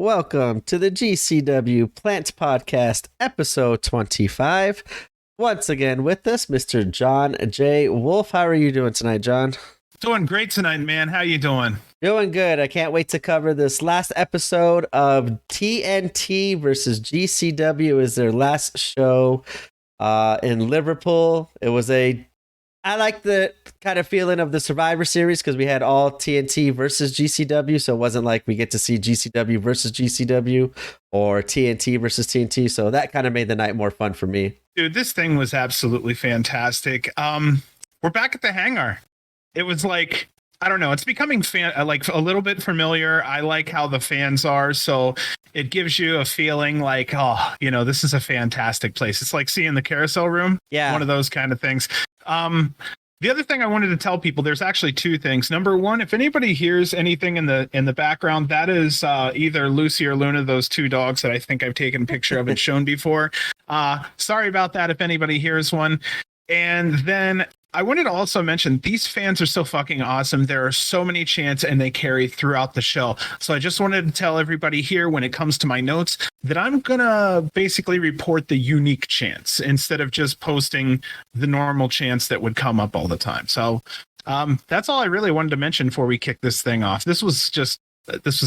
welcome to the GCW Plant Podcast, episode 25. Once again with us, Mr. John J. Wolf. How are you doing tonight, John? Doing great tonight, man. How you doing? Doing good. I can't wait to cover this last episode of TNT versus GCW. Is their last show in Liverpool. I like the kind of feeling of the Survivor Series because we had all TNT versus GCW, so it wasn't like we get to see GCW versus GCW or TNT versus TNT, so that kind of made the night more fun for me. Dude, this thing was absolutely fantastic. We're back at the hangar. It was like, I don't know, it's becoming like a little bit familiar. I like how the fans are, so it gives you a feeling like, oh, you know, this is a fantastic place. It's like seeing the carousel room. Yeah. One of those kind of things. The other thing I wanted to tell people, there's actually two things. Number one, if anybody hears anything in the background, that is either Lucy or Luna, those two dogs that I think I've taken a picture of and shown before. Sorry about that if anybody hears one. And then I wanted to also mention these fans are so fucking awesome. There are so many chants and they carry throughout the show. So I just wanted to tell everybody here when it comes to my notes that I'm going to basically report the unique chants instead of just posting the normal chants that would come up all the time. So that's all I really wanted to mention before we kick this thing off. This was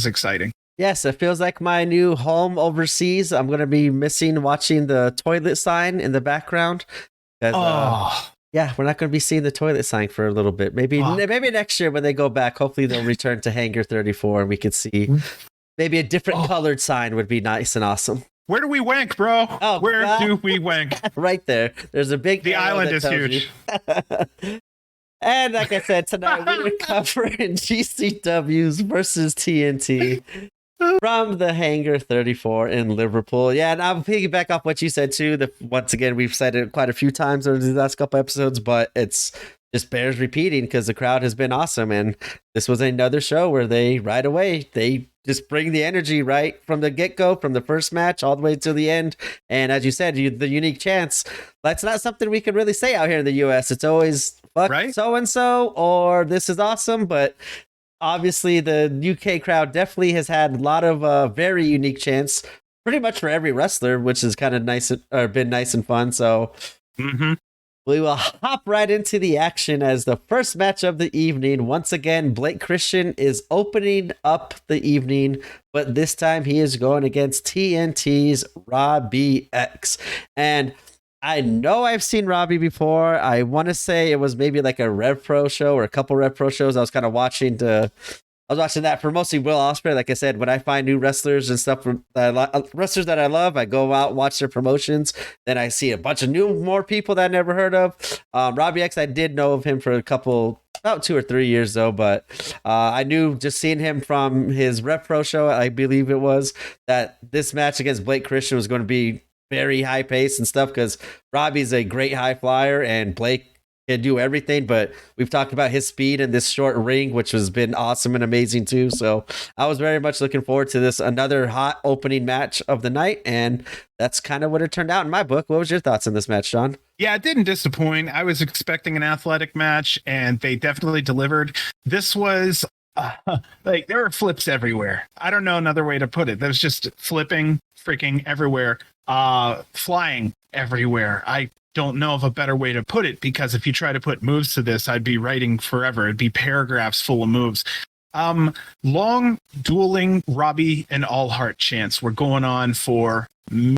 exciting. Yes, it feels like my new home overseas. I'm going to be missing watching the toilet sign in the background. Yeah, we're not going to be seeing the toilet sign for a little bit. Maybe next year when they go back, hopefully they'll return to Hangar 34 and we could see maybe a different colored sign would be nice and awesome. Where do we wank, bro? Where do we wank? Right there. There's a big... The island is huge. And like I said, tonight we're covering GCW's versus TNT. From the Hangar 34 in Liverpool. Yeah, and I'll piggyback off what you said too. Once again, we've said it quite a few times over the last couple episodes, but it's just bears repeating because the crowd has been awesome. And this was another show where they just bring the energy right from the get-go, from the first match all the way to the end. And as you said, the unique chants, that's not something we can really say out here in the US. It's always fuck right? So-and-so or this is awesome, but obviously, the UK crowd definitely has had a lot of very unique chants, pretty much for every wrestler, which is kind of nice, or been nice and fun. So we will hop right into the action as the first match of the evening. Once again, Blake Christian is opening up the evening, but this time he is going against TNT's Robbie X. And I know I've seen Robbie before. I want to say it was maybe like a Rev Pro show or a couple Rev Pro shows. I was kind of watching that for mostly Will Ospreay. Like I said, when I find new wrestlers and stuff wrestlers that I love, I go out, watch their promotions. Then I see a bunch of more people that I never heard of. Robbie X, I did know of him for about 2 or 3 years though, but I knew just seeing him from his Rev Pro show, I believe it was, that this match against Blake Christian was going to be very high pace and stuff because Robbie's a great high flyer and Blake can do everything, but we've talked about his speed in this short ring, which has been awesome and amazing too. So I was very much looking forward to this, another hot opening match of the night, and that's kind of what it turned out in my book. What was your thoughts on this match, John? Yeah, it didn't disappoint. I was expecting an athletic match and they definitely delivered. This was like there were flips everywhere. I don't know another way to put it. There was just flipping freaking everywhere. Flying everywhere. I don't know of a better way to put it because if you try to put moves to this, I'd be writing forever. It'd be paragraphs full of moves. Long dueling Robbie and All Heart chants were going on for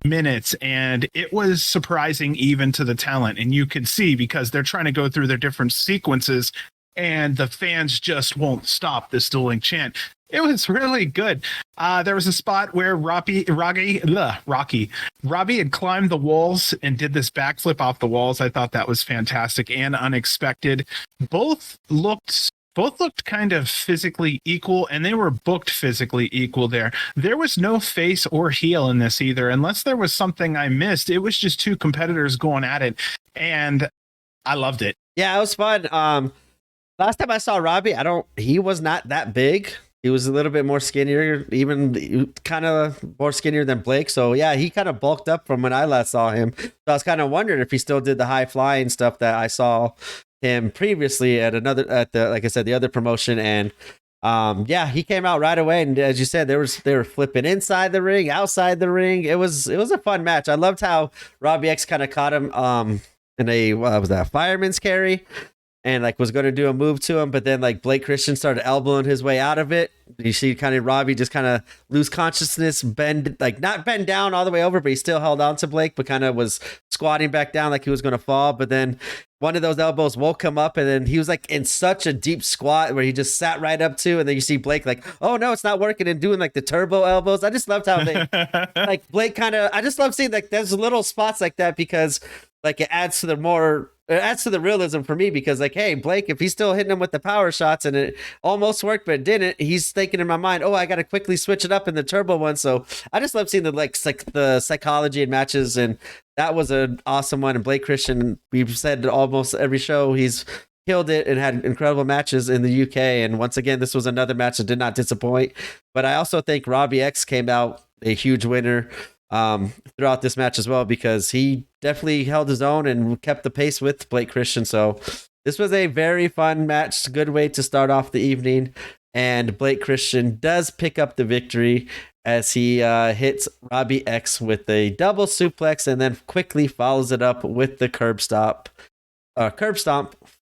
minutes, and it was surprising even to the talent. And you could see because they're trying to go through their different sequences and the fans just won't stop this dueling chant. It was really good. There was a spot where Robbie had climbed the walls and did this backflip off the walls. I thought that was fantastic and unexpected. Both looked kind of physically equal, and they were booked physically equal there. There was no face or heel in this either, unless there was something I missed. It was just two competitors going at it, and I loved it. Yeah, it was fun. Last time I saw Robbie, he was not that big. He was a little bit more skinnier, even kind of more skinnier than Blake. So yeah, he kind of bulked up from when I last saw him. So I was kind of wondering if he still did the high flying stuff that I saw him previously at like I said, the other promotion. And Yeah, he came out right away, and as you said, they were flipping inside the ring, outside the ring. It was a fun match. I loved how Robbie X kind of caught him in a what was that, fireman's carry, and like was going to do a move to him, but then like Blake Christian started elbowing his way out of it. You see kind of Robbie just kind of lose consciousness, not bend down all the way over, but he still held on to Blake, but kind of was squatting back down like he was going to fall. But then one of those elbows woke him up, and then he was like in such a deep squat where he just sat right up to, and then you see Blake like, oh no, it's not working, and doing like the turbo elbows. I just loved how they like Blake I just love seeing like there's little spots like that, because like it adds to the realism for me, because like, hey, Blake, if he's still hitting him with the power shots and it almost worked but it didn't, he's thinking in my mind, oh, I got to quickly switch it up in the turbo one. So I just love seeing the psychology in matches, and that was an awesome one. And Blake Christian, we've said almost every show, he's killed it and had incredible matches in the UK. And once again, this was another match that did not disappoint. But I also think Robbie X came out a huge winner throughout this match as well, because he definitely held his own and kept the pace with Blake Christian. So this was a very fun match, good way to start off the evening, and Blake Christian does pick up the victory as he hits Robbie X with a double suplex and then quickly follows it up with the curb stomp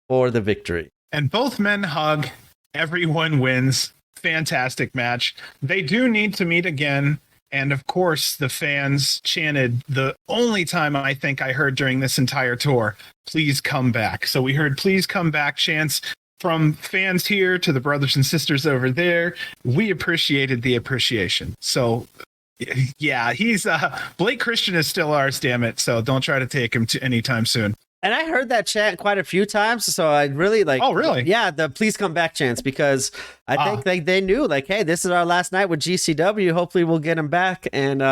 for the victory. And both men hug, everyone wins. Fantastic match. They do need to meet again. And of course, the fans chanted the only time I think I heard during this entire tour, please come back. So we heard please come back chants from fans here to the brothers and sisters over there. We appreciated the appreciation. So yeah, he's Blake Christian is still ours, damn it. So don't try to take him to anytime soon. And I heard that chant quite a few times, so I really like. Oh, really? Yeah, the "please come back" chants, because I think they knew, like, hey, this is our last night with GCW. Hopefully, we'll get him back, and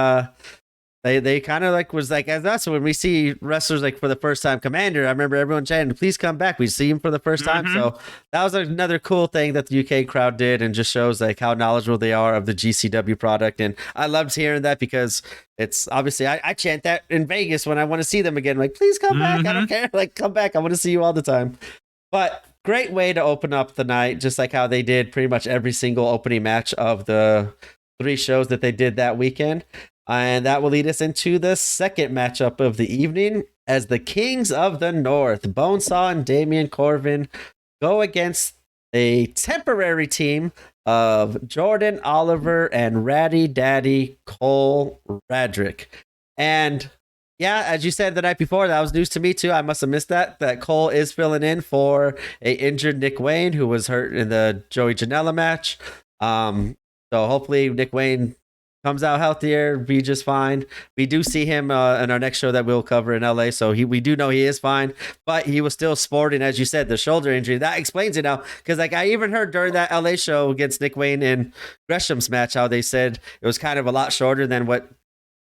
they kind of like was like, as us when we see wrestlers like for the first time, Commander. I remember everyone chanting, "Please come back." We see him for the first time, so that was another cool thing that the UK crowd did, and just shows like how knowledgeable they are of the GCW product. And I loved hearing that, because it's obviously I chant that in Vegas when I want to see them again. Like, please come back. I don't care. Like, come back. I want to see you all the time. But great way to open up the night, just like how they did pretty much every single opening match of the 3 shows that they did that weekend. And that will lead us into the second matchup of the evening, as the Kings of the North, Bonesaw and Damian Corvin, go against a temporary team of Jordan Oliver and Ratty Daddy Cole Radrick. And yeah, as you said the night before, that was news to me too. I must have missed that Cole is filling in for a injured Nick Wayne, who was hurt in the Joey Janela match. So hopefully Nick Wayne comes out healthier, be just fine. We do see him in our next show that we'll cover in LA, so we do know he is fine, but he was still sporting, as you said, the shoulder injury. That explains it now, because like I even heard during that LA show against Nick Wayne and Gresham's match how they said it was kind of a lot shorter than what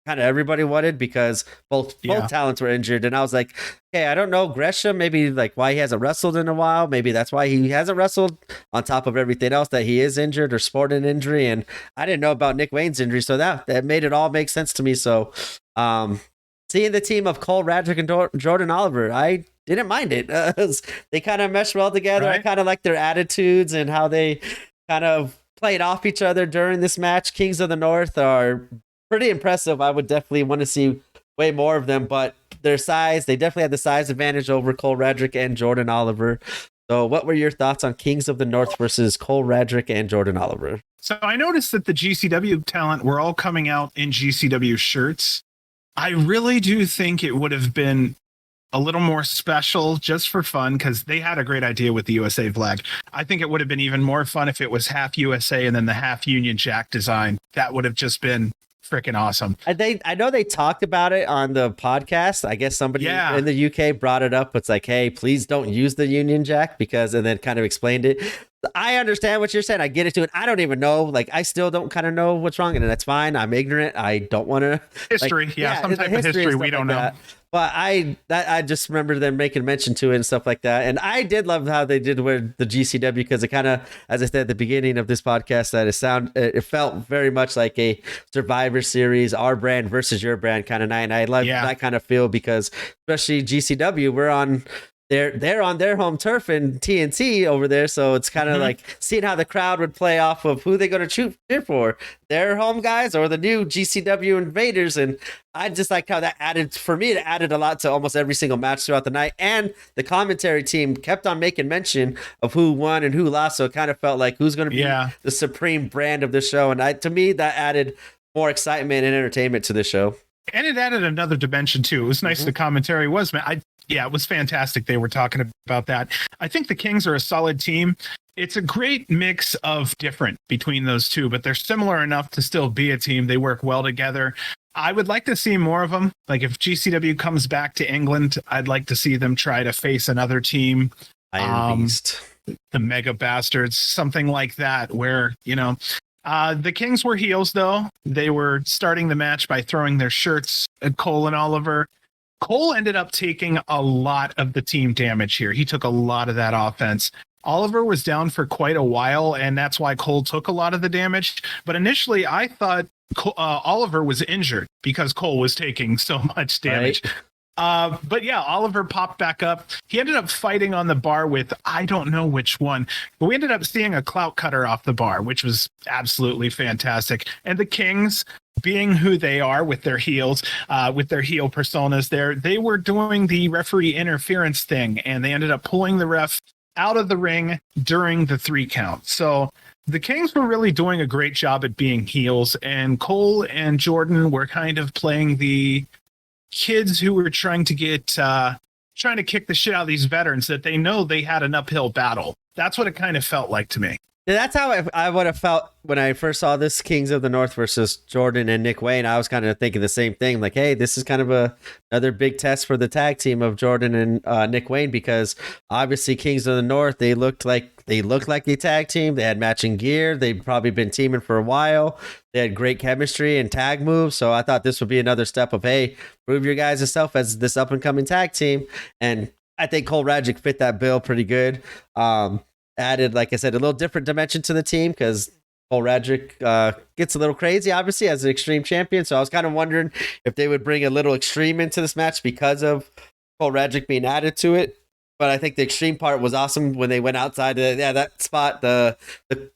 kind of everybody wanted, because both talents were injured. And I was like, hey, I don't know, Gresham, maybe like why he hasn't wrestled in a while, maybe that's why he hasn't wrestled, on top of everything else that he is injured or sporting injury. And I didn't know about Nick Wayne's injury, so that made it all make sense to me. So seeing the team of Cole Radrick and Jordan Oliver, I didn't mind it. They kind of meshed well together. Right? I kind of like their attitudes and how they kind of played off each other during this match. Kings of the North are pretty impressive. I would definitely want to see way more of them, but their size, they definitely had the size advantage over Cole Radrick and Jordan Oliver. So what were your thoughts on Kings of the North versus Cole Radrick and Jordan Oliver? So I noticed that the GCW talent were all coming out in GCW shirts. I really do think it would have been a little more special just for fun, because they had a great idea with the USA flag. I think it would have been even more fun if it was half USA and then the half Union Jack design. That would have just been freaking awesome. I know they talked about it on the podcast. I guess somebody in the UK brought it up. It's like, hey, please don't use the Union Jack, and then kind of explained it. I understand what you're saying. I get it to it. I don't even know. Like, I still don't kind of know what's wrong, and that's fine. I'm ignorant. I don't want to. History. Some type of history we don't know. But I just remember them making mention to it and stuff like that. And I did love how they did with the GCW, because it kind of, as I said at the beginning of this podcast, that it felt very much like a Survivor Series, our brand versus your brand kind of night. And I love that kind of feel, because especially GCW, we're on they're on their home turf in TNT over there, so it's kind of like seeing how the crowd would play off of who they're going to cheer for, their home guys or the new GCW Invaders. And I just like how that added, for me, it added a lot to almost every single match throughout the night. And the commentary team kept on making mention of who won and who lost, so it kind of felt like who's going to be the supreme brand of the show. And to me, that added more excitement and entertainment to the show. And it added another dimension too. It was nice. The commentary was, man. It was fantastic. They were talking about that. I think the Kings are a solid team. It's a great mix of different between those two, but they're similar enough to still be a team. They work well together. I would like to see more of them. Like if GCW comes back to England, I'd like to see them try to face another team. Iron Beast. The Mega Bastards, something like that, where, the Kings were heels, though. They were starting the match by throwing their shirts at Cole and Oliver. Cole ended up taking a lot of the team damage here. He took a lot of that offense. Oliver was down for quite a while, and that's why Cole took a lot of the damage. But initially, I thought Oliver was injured because Cole was taking so much damage. Right. But yeah, Oliver popped back up. He ended up fighting on the bar with, I don't know which one, but we ended up seeing a clout cutter off the bar, which was absolutely fantastic. And the Kings, being who they are with their heels, with their heel personas there, they were doing the referee interference thing, and they ended up pulling the ref out of the ring during the 3 count. So the Kings were really doing a great job at being heels, and Cole and Jordan were kind of playing the kids who were trying to kick the shit out of these veterans that they know they had an uphill battle. That's what it kind of felt like to me. Yeah, that's how I would have felt when I first saw this Kings of the North versus Jordan and Nick Wayne. I was kind of thinking the same thing. Like, hey, this is kind of another big test for the tag team of Jordan and Nick Wayne, because obviously Kings of the North, they looked like a tag team. They had matching gear. They'd probably been teaming for a while. They had great chemistry and tag moves. So I thought this would be another step of, hey, prove your guys yourself as this up and coming tag team. And I think Cole Radrick fit that bill pretty good. Added, like I said, a little different dimension to the team because Cole Radrick gets a little crazy, obviously, as an Extreme champion. So I was kind of wondering if they would bring a little Extreme into this match because of Cole Radrick being added to it. But I think the Extreme part was awesome when they went outside. That spot, the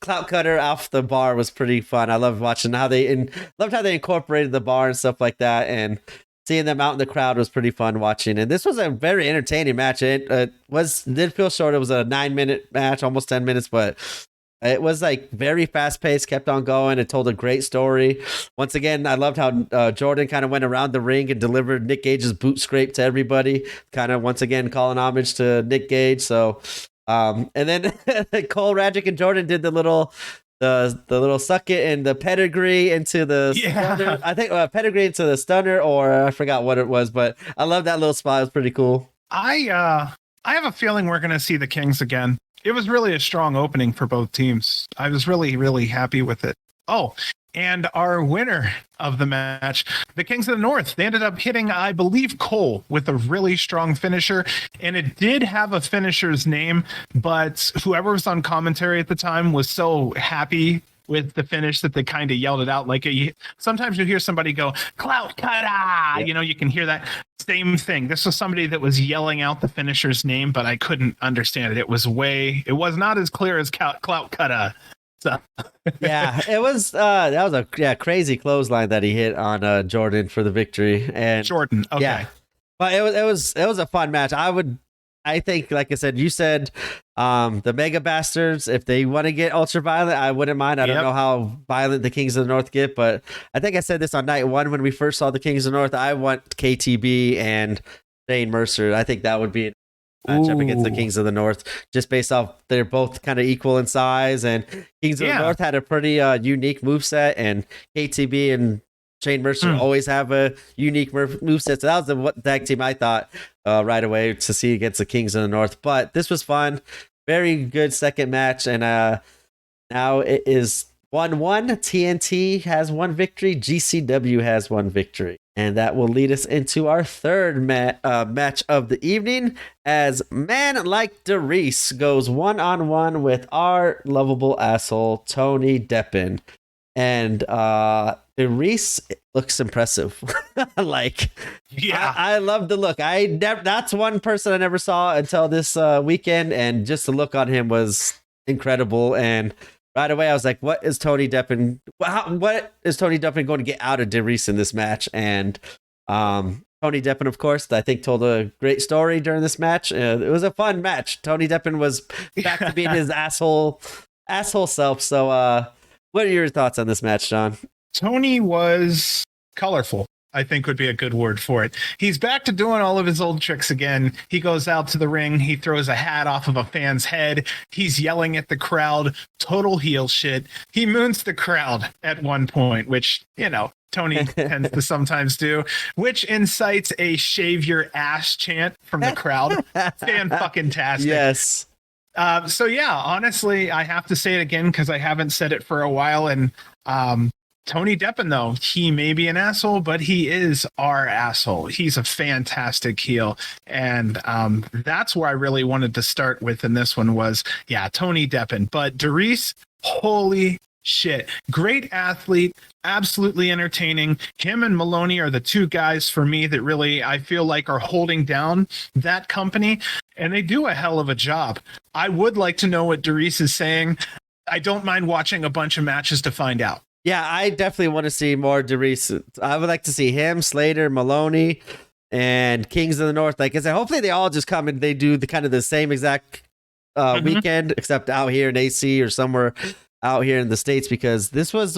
clout cutter off the bar was pretty fun. I loved watching how they incorporated the bar and stuff like that. And seeing them out in the crowd was pretty fun watching. And this was a very entertaining match. It did feel short. It was a 9-minute match, almost 10 minutes, but it was like very fast paced, kept on going. It told a great story. Once again, I loved how Jordan kind of went around the ring and delivered Nick Gage's boot scrape to everybody, kind of once again calling homage to Nick Gage. So, and then Cole Radrick and Jordan did the little suck it and the pedigree into the stunner. I think pedigree into the stunner, or I forgot what it was, but I love that little spot. It was pretty cool. I have a feeling we're going to see the Kings again. It was really a strong opening for both teams. I was really, really happy with it. Oh, and our winner of the match, the Kings of the North, they ended up hitting, I believe, Cole with a really strong finisher. And it did have a finisher's name, but whoever was on commentary at the time was so happy with the finish that they kind of yelled it out. Like sometimes you hear somebody go, clout cutter, you can hear that same thing. This was somebody that was yelling out the finisher's name, but I couldn't understand it. It was not as clear as clout cutter. So. Yeah, it was that was a crazy clothesline that he hit on Jordan for the victory. And Jordan, okay. Yeah. But it was a fun match. I think, like I said, you said the Mega Bastards, if they want to get ultra violent, I wouldn't mind. I don't know how violent the Kings of the North get, but I think I said this on night 1 when we first saw the Kings of the North. I want KTB and Shane Mercer. I think that would be a matchup against the Kings of the North, just based off they're both kind of equal in size, and Kings of the North had a pretty unique moveset, and KTB and Shane Mercer always have a unique moveset. So that was the tag team I thought right away to see against the Kings of the North. But this was fun. Very good second match. And now it is 1-1. TNT has 1 victory. GCW has 1 victory. And that will lead us into our third match of the evening, as Man Like DeReese goes 1-on-1 with our lovable asshole, Tony Deppen. And Reese looks impressive. Like, Yeah. I love the look. That's one person I never saw until this weekend, and just the look on him was incredible. And right away, I was like, "What is Tony Deppen? What is Tony Deppen going to get out of DeReese in this match?" And Tony Deppen, of course, I think told a great story during this match. It was a fun match. Tony Deppen was back to being his asshole self. So, what are your thoughts on this match, John? Tony was colorful, I think would be a good word for it. He's back to doing all of his old tricks again. He goes out to the ring. He throws a hat off of a fan's head. He's yelling at the crowd. Total heel shit. He moons the crowd at one point, which, Tony tends to sometimes do, which incites a shave your ass chant from the crowd. Fan-fucking-tastic. Yes. So yeah, honestly, I have to say it again because I haven't said it for a while. And Tony Deppen, though, he may be an asshole, but he is our asshole. He's a fantastic heel. And that's where I really wanted to start with in this one was, yeah, Tony Deppen. But DeReese, holy shit. Great athlete, absolutely entertaining. Him and Maloney are the two guys for me that really, I feel like, are holding down that company. And they do a hell of a job. I would like to know what DeReese is saying. I don't mind watching a bunch of matches to find out. Yeah, I definitely want to see more DeReese. I would like to see him, Slater, Maloney, and Kings of the North. Like I said, hopefully they all just come and they do the kind of the same exact weekend, except out here in AC or somewhere out here in the States, because this was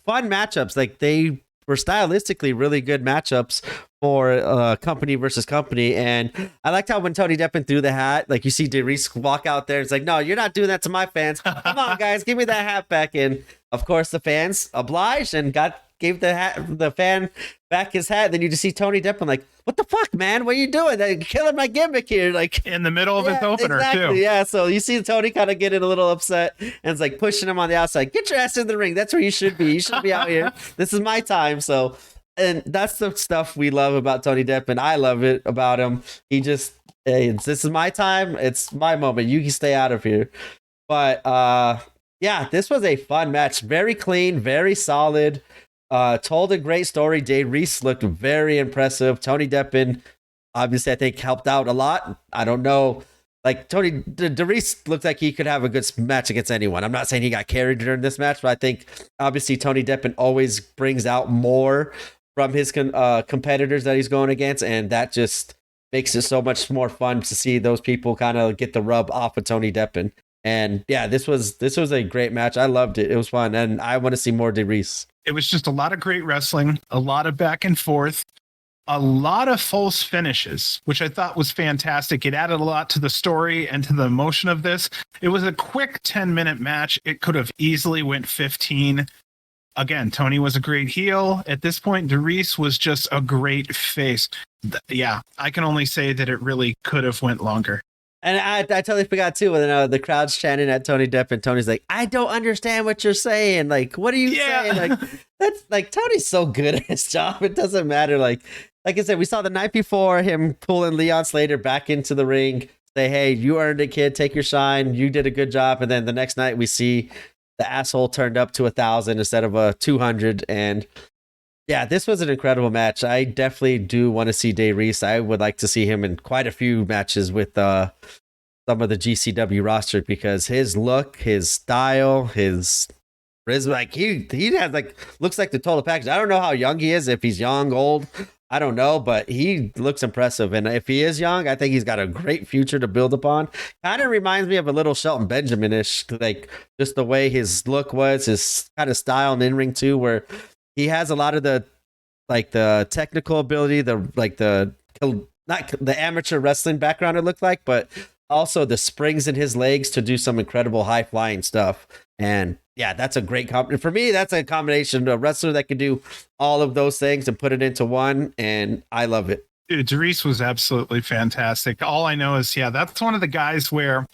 fun matchups. Like, they were stylistically really good matchups for company versus company. And I liked how when Tony Deppen threw the hat, like, you see DeReese walk out there. It's like, no, you're not doing that to my fans. Come on, guys, give me that hat back. And of course, the fans obliged and gave the fan back his hat. Then you just see Tony Deppen like, what the fuck, man? What are you doing? They're killing my gimmick here. Like, in the middle of his opener, exactly, too. Yeah, so you see Tony kind of getting a little upset, and it's like pushing him on the outside. Get your ass in the ring. That's where you should be. You should be out here. This is my time. So, and that's the stuff we love about Tony Deppen. I love it about him. He just, hey, this is my time. It's my moment. You can stay out of here. But yeah, this was a fun match. Very clean, very solid. Told a great story. DeReese looked very impressive. Tony Deppen, obviously, I think helped out a lot. I don't know. Like, DeReese looked like he could have a good match against anyone. I'm not saying he got carried during this match, but I think obviously Tony Deppen always brings out more from his competitors that he's going against, and that just makes it so much more fun to see those people kind of get the rub off of Tony Deppen. And yeah, this was a great match. I loved it. It was fun, and I want to see more DeReese. It was just a lot of great wrestling, a lot of back and forth, a lot of false finishes, which I thought was fantastic. It added a lot to the story and to the emotion of this. It was a quick 10-minute match. It could have easily went 15. Again, Tony was a great heel. At this point, DeReese was just a great face. Yeah, I can only say that it really could have went longer. And I totally forgot too when the crowd's chanting at Tony Deppen. Tony's like, I don't understand what you're saying. Like, what are you saying? Like, that's like, Tony's so good at his job. It doesn't matter. Like I said, we saw the night before him pulling Leon Slater back into the ring, say, hey, you earned it, kid. Take your shine. You did a good job. And then the next night we see the asshole turned up to 1,000 instead of a 200. And yeah, this was an incredible match. I definitely do want to see DeReese. I would like to see him in quite a few matches with some of the GCW roster, because his look, his style, his charisma, like he has like, looks like the total package. I don't know how young he is, if he's young, old, I don't know, but he looks impressive. And if he is young, I think he's got a great future to build upon. Kind of reminds me of a little Shelton Benjamin-ish, like just the way his look was, his kind of style and in-ring too, where he has a lot of the technical ability, not the amateur wrestling background it looked like, but also the springs in his legs to do some incredible high flying stuff. And yeah, that's a great for me. That's a combination of a wrestler that can do all of those things and put it into one. And I love it. Dude, DeReese was absolutely fantastic. All I know is, yeah, that's one of the guys where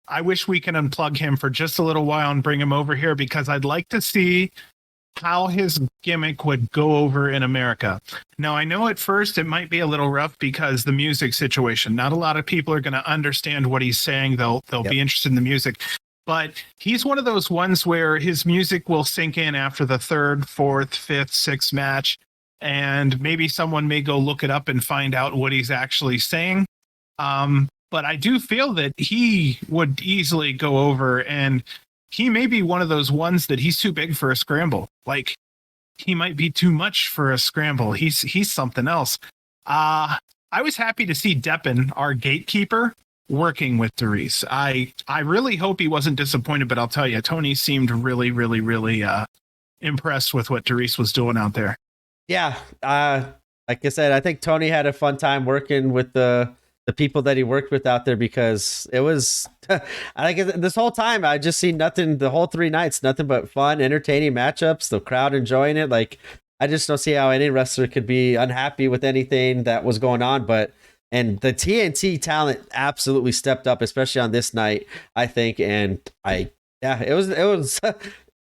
I wish we can unplug him for just a little while and bring him over here, because I'd like to see how his gimmick would go over in America. Now, I know at first it might be a little rough because the music situation. Not a lot of people are going to understand what he's saying. They'll be interested in the music. but he's one of those ones where his music will sink in after the third, fourth, fifth, sixth match, and maybe someone may go look it up and find out what he's actually saying. But I do feel that he would easily go over, and he may be one of those ones that he's too big for a scramble. Like, he might be too much for a scramble. He's something else. I was happy to see Deppen, our gatekeeper, working with Darius. I really hope he wasn't disappointed, but I'll tell you, Tony seemed really, really, really impressed with what Darius was doing out there. Yeah. Like I said, I think Tony had a fun time working with the people that he worked with out there, because it was like this whole time I just seen nothing, the whole 3 nights, nothing but fun, entertaining matchups, the crowd enjoying it. Like, I just don't see how any wrestler could be unhappy with anything that was going on. And the TNT talent absolutely stepped up, especially on this night, I think. And it was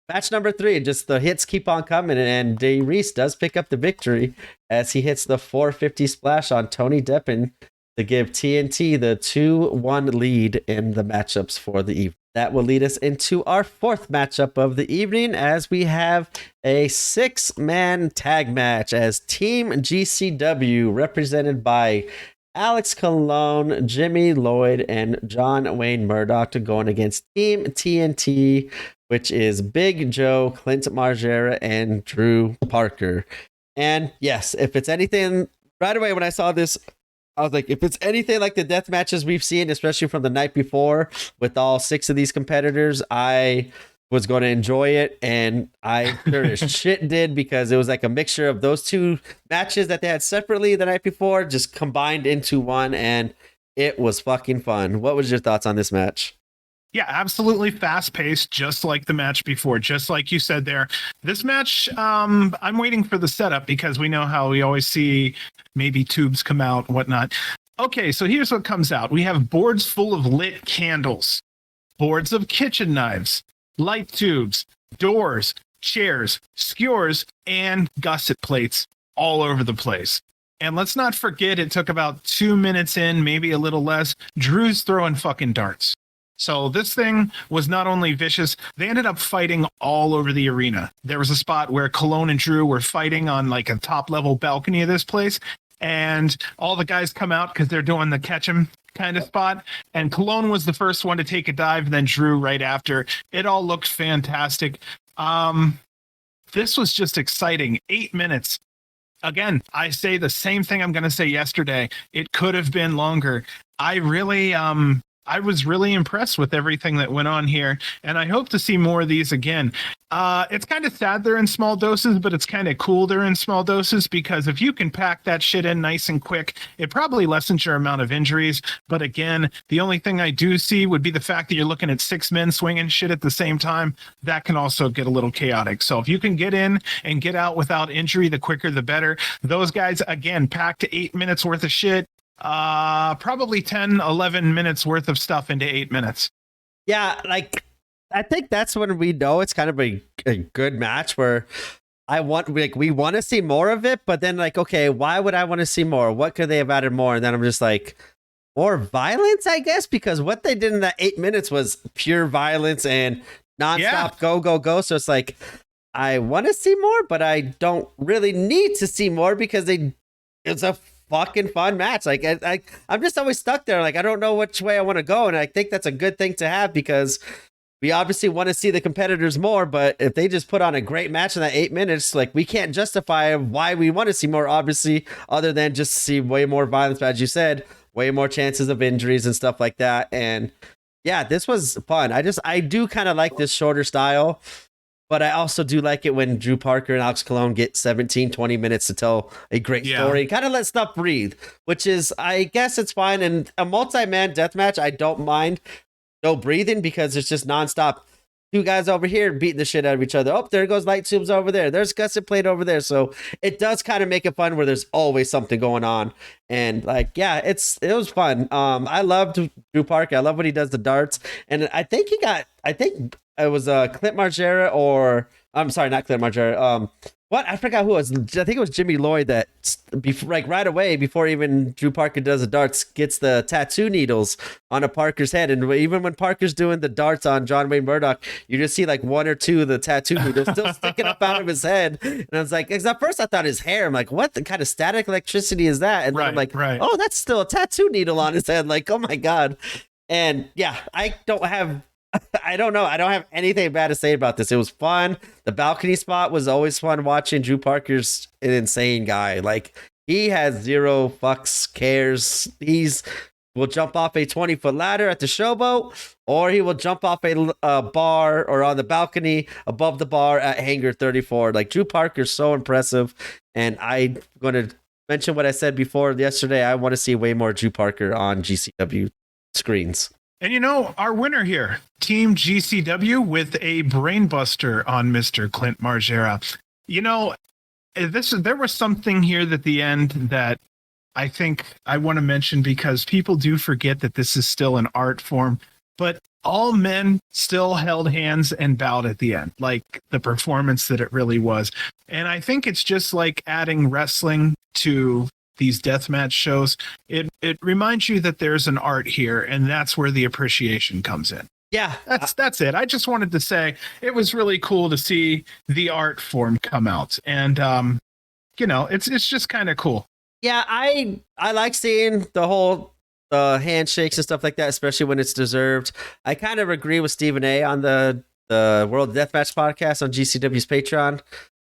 match number 3, and just the hits keep on coming, and Darius does pick up the victory as he hits the 450 splash on Tony Deppen to give TNT the 2-1 lead in the matchups for the evening. That will lead us into our 4th matchup of the evening, as we have a 6-man tag match as Team GCW, represented by Alex Colon, Jimmy Lloyd, and John Wayne Murdoch, going against Team TNT, which is Big Joe, Clint Margera, and Drew Parker. And yes, if it's anything, right away when I saw this, I was like, if it's anything like the death matches we've seen, especially from the night before with all 6 of these competitors, I was going to enjoy it. And I sure as shit did, because it was like a mixture of those 2 matches that they had separately the night before, just combined into one. And it was fucking fun. What was your thoughts on this match? Yeah, absolutely fast-paced, just like the match before, just like you said there. This match, I'm waiting for the setup, because we know how we always see maybe tubes come out and whatnot. Okay, so here's what comes out. We have boards full of lit candles, boards of kitchen knives, light tubes, doors, chairs, skewers, and gusset plates all over the place. And let's not forget, it took about 2 minutes in, maybe a little less, Drew's throwing fucking darts. So this thing was not only vicious, they ended up fighting all over the arena. There was a spot where Colon and Drew were fighting on like a top level balcony of this place, and all the guys come out because they're doing the catch 'em kind of spot. And Colon was the first one to take a dive, then Drew right after. It all looked fantastic. This was just exciting. 8 minutes. Again, I say the same thing I'm going to say yesterday. It could have been longer. I was really impressed with everything that went on here, and I hope to see more of these again. It's kind of sad they're in small doses, but it's kind of cool they're in small doses, because if you can pack that shit in nice and quick, it probably lessens your amount of injuries. But again, the only thing I do see would be the fact that you're looking at 6 men swinging shit at the same time. That can also get a little chaotic. So if you can get in and get out without injury, the quicker the better. Those guys, again, packed 8 minutes worth of shit. Probably 10-11 minutes worth of stuff into 8 minutes. Yeah, like, I think that's when we know it's kind of a good match, where we want to see more of it, but then like, okay, why would I want to see more? What could they have added more? And then I'm just like, more violence, I guess, because what they did in that 8 minutes was pure violence and nonstop go. So it's like, I want to see more, but I don't really need to see more, because it's a fucking fun match. Like, I'm just always stuck there. Like, I don't know which way I want to go. And I think that's a good thing to have, because we obviously want to see the competitors more, but if they just put on a great match in that 8 minutes, like, we can't justify why we want to see more, obviously, other than just see way more violence, as you said, way more chances of injuries and stuff like that. And yeah, this was fun. I do kind of like this shorter style, but I also do like it when Drew Parker and Alex Colon get 17-20 minutes to tell a great story. Kind of let stuff breathe, which is, I guess it's fine. And a multi-man death match, I don't mind no breathing, because it's just nonstop. 2 guys over here beating the shit out of each other. Oh, there goes light tubes over there. There's gusset plate over there. So it does kind of make it fun, where there's always something going on. And like, yeah, it was fun. I loved Drew Parker. I love when he does the darts. And I think it was Clint Margera, or I'm sorry, not Clint Margera. What? I forgot who it was. I think it was Jimmy Lloyd that, like right away before even Drew Parker does the darts, gets the tattoo needles on a Parker's head. And even when Parker's doing the darts on John Wayne Murdoch, you just see like one or two of the tattoo needles still sticking up out of his head. And I was like, because at first I thought his hair. I'm like, what the kind of static electricity is that? And then I'm like, oh, that's still a tattoo needle on his head. Like, oh my God. And yeah, I don't know. I don't have anything bad to say about this. It was fun. The balcony spot was always fun watching. Drew Parker's an insane guy. Like, he has zero fucks, cares. Will jump off a 20-foot ladder at the showboat, or he will jump off a bar or on the balcony above the bar at Hangar 34. Like, Drew Parker's so impressive. And I'm going to mention what I said before yesterday. I want to see way more Drew Parker on GCW screens. And our winner here, Team GCW with a brainbuster on Mr. Clint Margera. There was something here at the end that I think I want to mention, because people do forget that this is still an art form, but all men still held hands and bowed at the end, like the performance that it really was. And I think it's just like adding wrestling to these deathmatch shows. It reminds you that there's an art here, and that's where the appreciation comes in. Yeah, that's it. I just wanted to say it was really cool to see the art form come out, and it's just kind of cool. Yeah, I like seeing the whole handshakes and stuff like that, especially when it's deserved. I kind of agree with Stephen A on the World Deathmatch podcast on GCW's Patreon.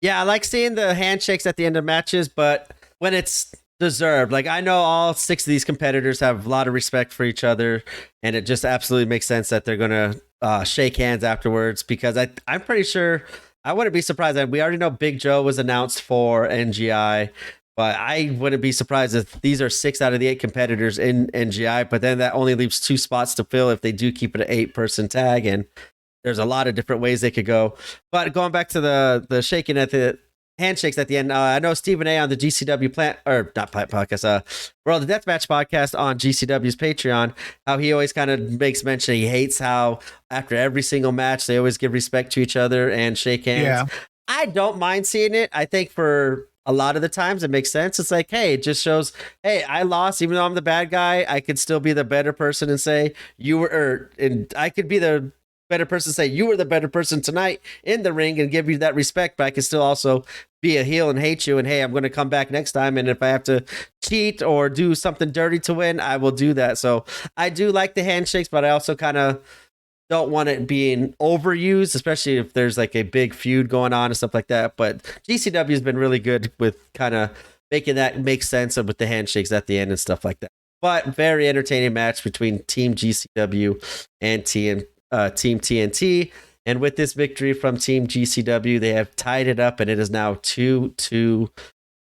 Yeah, I like seeing the handshakes at the end of matches, but when it's deserved. Like, I know all 6 of these competitors have a lot of respect for each other, and it just absolutely makes sense that they're going to shake hands afterwards, because I'm pretty sure, I wouldn't be surprised. We already know Big Joe was announced for NGI, but I wouldn't be surprised if these are 6 out of the 8 competitors in NGI, but then that only leaves 2 spots to fill if they do keep it an 8-person tag, and there's a lot of different ways they could go. But going back to the shaking at the handshakes at the end. I know Stephen A on the GCW Plant Podcast, World of Deathmatch podcast on GCW's Patreon, how he always kind of makes mention he hates how after every single match they always give respect to each other and shake hands. Yeah. I don't mind seeing it. I think for a lot of the times it makes sense. It's like, hey, it just shows, hey, I lost, even though I'm the bad guy, I could still be the better person and say and I could be the better person, say you were the better person tonight in the ring and give you that respect, but I can still also be a heel and hate you, and hey, I'm going to come back next time, and if I have to cheat or do something dirty to win, I will do that. So I do like the handshakes, but I also kind of don't want it being overused, especially if there's like a big feud going on and stuff like that. But GCW has been really good with kind of making that make sense with the handshakes at the end and stuff like that. But very entertaining match between Team GCW and Team TNT. And with this victory from Team GCW, they have tied it up, and it is now 2-2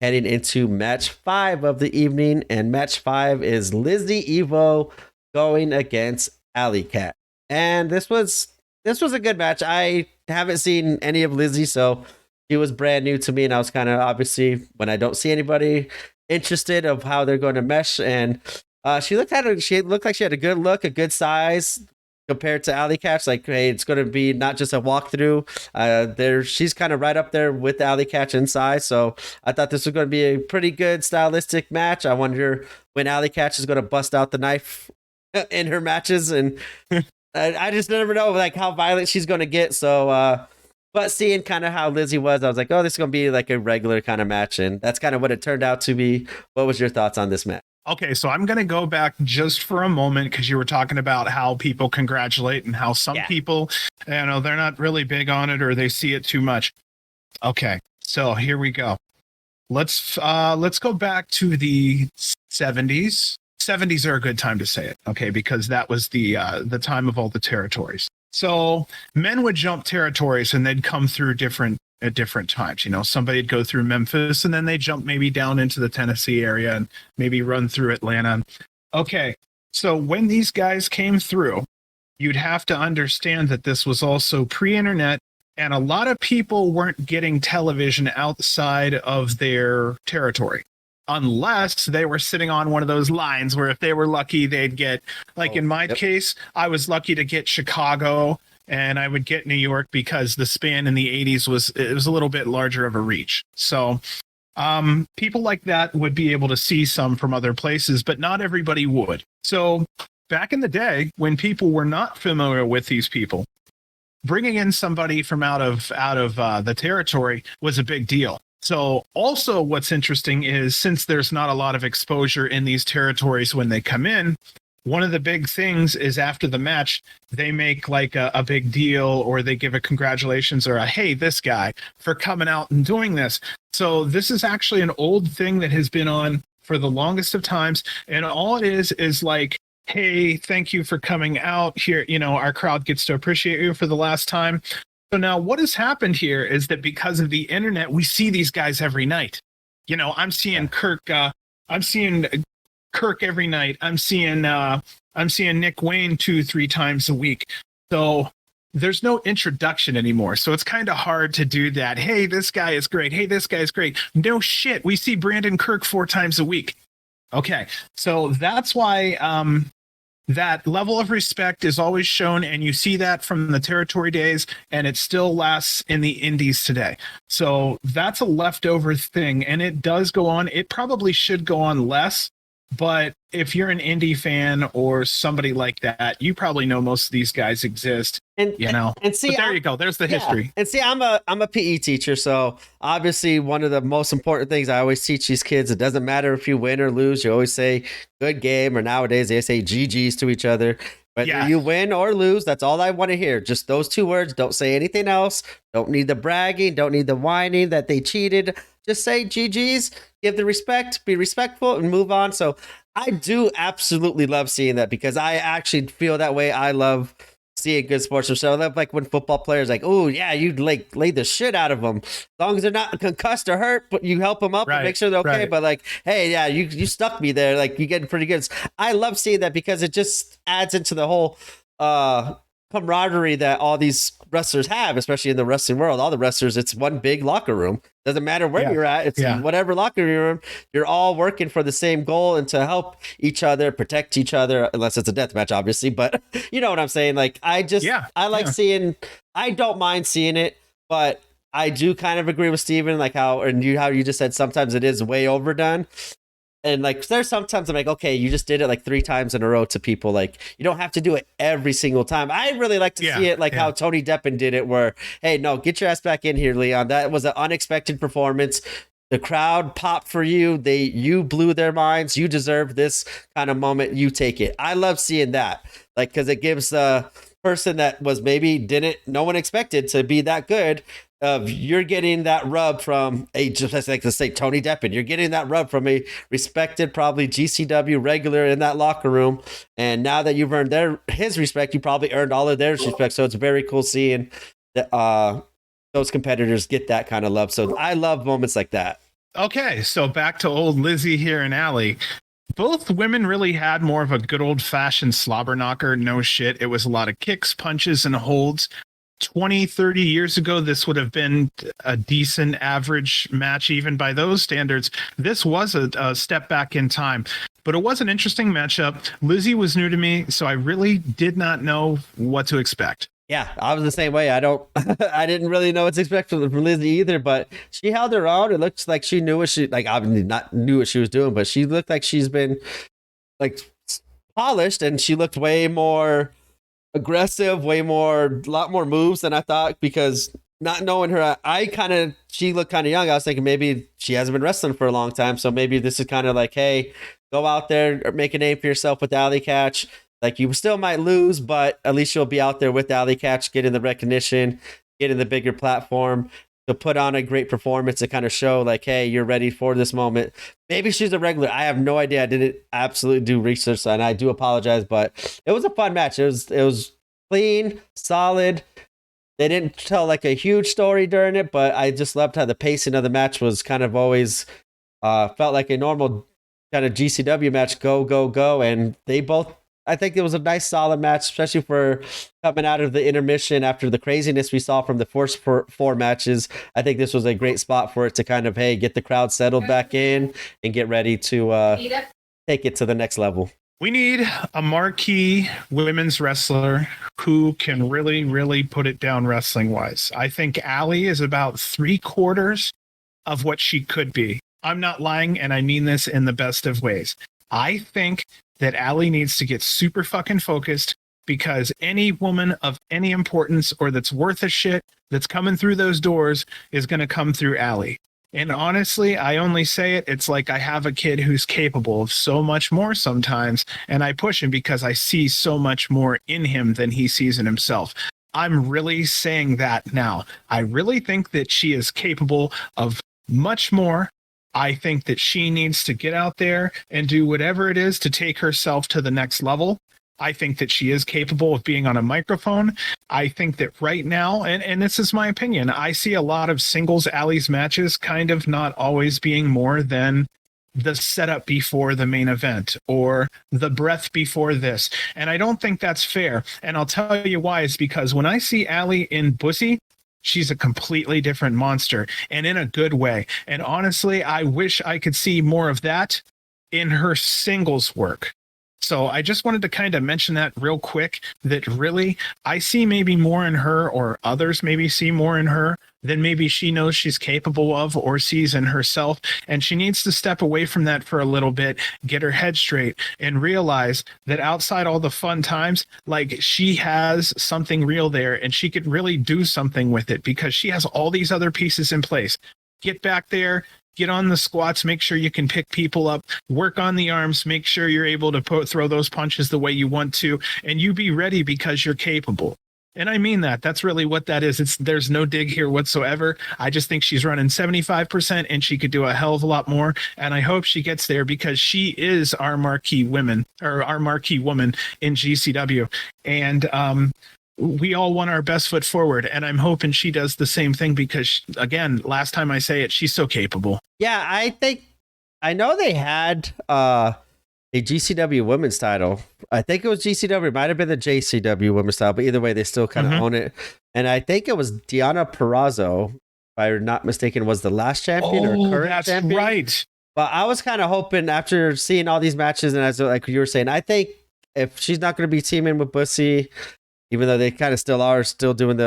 heading into match 5 of the evening. And match 5 is Lizzy Evo going against Alley Cat. And this was a good match. I haven't seen any of Lizzy, so she was brand new to me, and I was kind of, obviously, when I don't see anybody interested of how they're going to mesh. And she looked like she had a good look, a good size compared to Alley Catch. Like, hey, it's going to be not just a walkthrough. She's kind of right up there with Alley Catch in size. So I thought this was going to be a pretty good stylistic match. I wonder when Alley Catch is going to bust out the knife in her matches, and I just never know like how violent she's going to get. So, but seeing kind of how Lizzy was, I was like, oh, this is going to be like a regular kind of match, and that's kind of what it turned out to be. What was your thoughts on this match? Okay, so I'm going to go back just for a moment, because you were talking about how people congratulate and how some people, they're not really big on it, or they see it too much. Okay, so here we go. Let's go back to the 70s. 70s are a good time to say it, okay, because that was the time of all the territories. So men would jump territories, and they'd come through at different times. Somebody'd go through Memphis, and then they jump maybe down into the Tennessee area and maybe run through Atlanta. Okay, so when these guys came through, you'd have to understand that this was also pre-internet, and a lot of people weren't getting television outside of their territory, unless they were sitting on one of those lines where if they were lucky, they'd get, like in my case, I was lucky to get Chicago and I would get New York because the span in the 80s was a little bit larger of a reach. So people like that would be able to see some from other places, but not everybody would. So back in the day, when people were not familiar with these people, bringing in somebody from out of the territory was a big deal. So also what's interesting is, since there's not a lot of exposure in these territories when they come in, one of the big things is after the match, they make like a big deal, or they give a congratulations or a, hey, this guy for coming out and doing this. So this is actually an old thing that has been on for the longest of times. And all it is like, hey, thank you for coming out here. You know, our crowd gets to appreciate you for the last time. So now what has happened here is that because of the internet, we see these guys every night. You know, I'm seeing Kirk every night. I'm seeing Nick Wayne 2-3 times a week. So there's no introduction anymore. So it's kind of hard to do that. Hey, this guy is great. Hey, this guy is great. No shit. We see Brandon Kirk 4 times a week. Okay. So that's why that level of respect is always shown, and you see that from the territory days, and it still lasts in the indies today. So that's a leftover thing, and it does go on. It probably should go on less, but if you're an indie fan or somebody like that, you probably know most of these guys exist. And see, but there you go. There's the history. And see, I'm a PE teacher, so obviously one of the most important things I always teach these kids: it doesn't matter if you win or lose. You always say "good game," or nowadays they say "GGs" to each other. Whether you win or lose, that's all I want to hear. Just those 2 words. Don't say anything else. Don't need the bragging. Don't need the whining that they cheated. Just say GGs. Give the respect. Be respectful and move on. So I do absolutely love seeing that, because I actually feel that way. I love seeing good sportsmanship. So I love like when football players like, oh yeah, you like lay the shit out of them. As long as they're not concussed or hurt, but you help them up and make sure they're okay. Right. But like, hey, yeah, you stuck me there. Like, you getting pretty good. I love seeing that, because it just adds into the whole camaraderie that all these wrestlers have, especially in the wrestling world. All the wrestlers, it's one big locker room. Doesn't matter where you're at. It's whatever locker room. You're all working for the same goal and to help each other, protect each other, unless it's a death match, obviously. But you know what I'm saying? Like, I like seeing, I don't mind seeing it, but I do kind of agree with Steven, like how you just said sometimes it is way overdone. And like, there's sometimes I'm like, okay, you just did it like 3 times in a row to people. Like, you don't have to do it every single time. I really like to see it like how Tony Deppen did it, where, hey, no, get your ass back in here, Leon. That was an unexpected performance. The crowd popped for you. You blew their minds. You deserve this kind of moment. You take it. I love seeing that, like, because it gives the person that was maybe no one expected to be that good. You're getting that rub from just like to say Tony Deppen. You're getting that rub from a respected, probably GCW regular in that locker room. And now that you've earned his respect, you probably earned all of their respect. So it's very cool seeing that those competitors get that kind of love. So I love moments like that. Okay, so back to old Lizzy here and Allie. Both women really had more of a good old-fashioned slobber knocker. No shit. It was a lot of kicks, punches, and holds. 20, 30 years ago, this would have been a decent average match, even by those standards. This was a step back in time, but it was an interesting matchup. Lizzy was new to me, so I really did not know what to expect. Yeah, I was the same way. I didn't really know what to expect from Lizzy either, but she held her own. It looks like she knew obviously not knew what she was doing, but she looked like she's been like polished, and she looked way more aggressive, a lot more moves than I thought, because not knowing her, she looked kind of young. I was thinking maybe she hasn't been wrestling for a long time. So maybe this is kind of like, hey, go out there or make a name for yourself with Alley Catch. Like, you still might lose, but at least you'll be out there with Alley Catch, getting the recognition, getting the bigger platform to put on a great performance to kind of show like, hey, you're ready for this moment. Maybe she's a regular. I have no idea. I didn't absolutely do research, and I do apologize, but it was a fun match. It was clean, solid. They didn't tell like a huge story during it, but I just loved how the pacing of the match was kind of always felt like a normal kind of GCW match. Go, go, go. And I think it was a nice solid match, especially for coming out of the intermission after the craziness we saw from the first 4 matches. I think this was a great spot for it to kind of, hey, get the crowd settled back in and get ready to take it to the next level. We need a marquee women's wrestler who can really, really put it down wrestling wise. I think Allie is about 3/4 of what she could be. I'm not lying, and I mean this in the best of ways. I think that Allie needs to get super fucking focused, because any woman of any importance or that's worth a shit that's coming through those doors is going to come through Allie. And honestly, I only say it, it's like I have a kid who's capable of so much more sometimes, and I push him because I see so much more in him than he sees in himself. I'm really saying that now. I really think that she is capable of much more. I think that she needs to get out there and do whatever it is to take herself to the next level. I think that she is capable of being on a microphone. I think that right now, and this is my opinion, I see a lot of singles Allie's matches kind of not always being more than the setup before the main event or the breath before this. And I don't think that's fair. And I'll tell you why. It's because when I see Allie in Bussy, she's a completely different monster, and in a good way. And honestly, I wish I could see more of that in her singles work. So I just wanted to kind of mention that real quick, that really I see maybe more in her, or others maybe see more in her than maybe she knows she's capable of or sees in herself. And she needs to step away from that for a little bit, get her head straight, and realize that outside all the fun times, like, she has something real there, and she could really do something with it because she has all these other pieces in place. Get back there. Get on the squats, make sure you can pick people up, work on the arms, make sure you're able to throw those punches the way you want to, and you be ready because you're capable. And I mean that. That's really what that is. There's no dig here whatsoever. I just think she's running 75%, and she could do a hell of a lot more. And I hope she gets there because she is our marquee woman in GCW. And we all want our best foot forward, and I'm hoping she does the same thing because, again, last time I say it, she's so capable. Yeah, I know they had a GCW women's title. I think it was GCW. It might have been the JCW women's title, but either way, they still kind of own it. And I think it was Deonna Purrazzo, if I'm not mistaken, was the last champion or current champion. That's right. But I was kind of hoping, after seeing all these matches, and as like you were saying, I think if she's not going to be teaming with Bussy, even though they kind of still are doing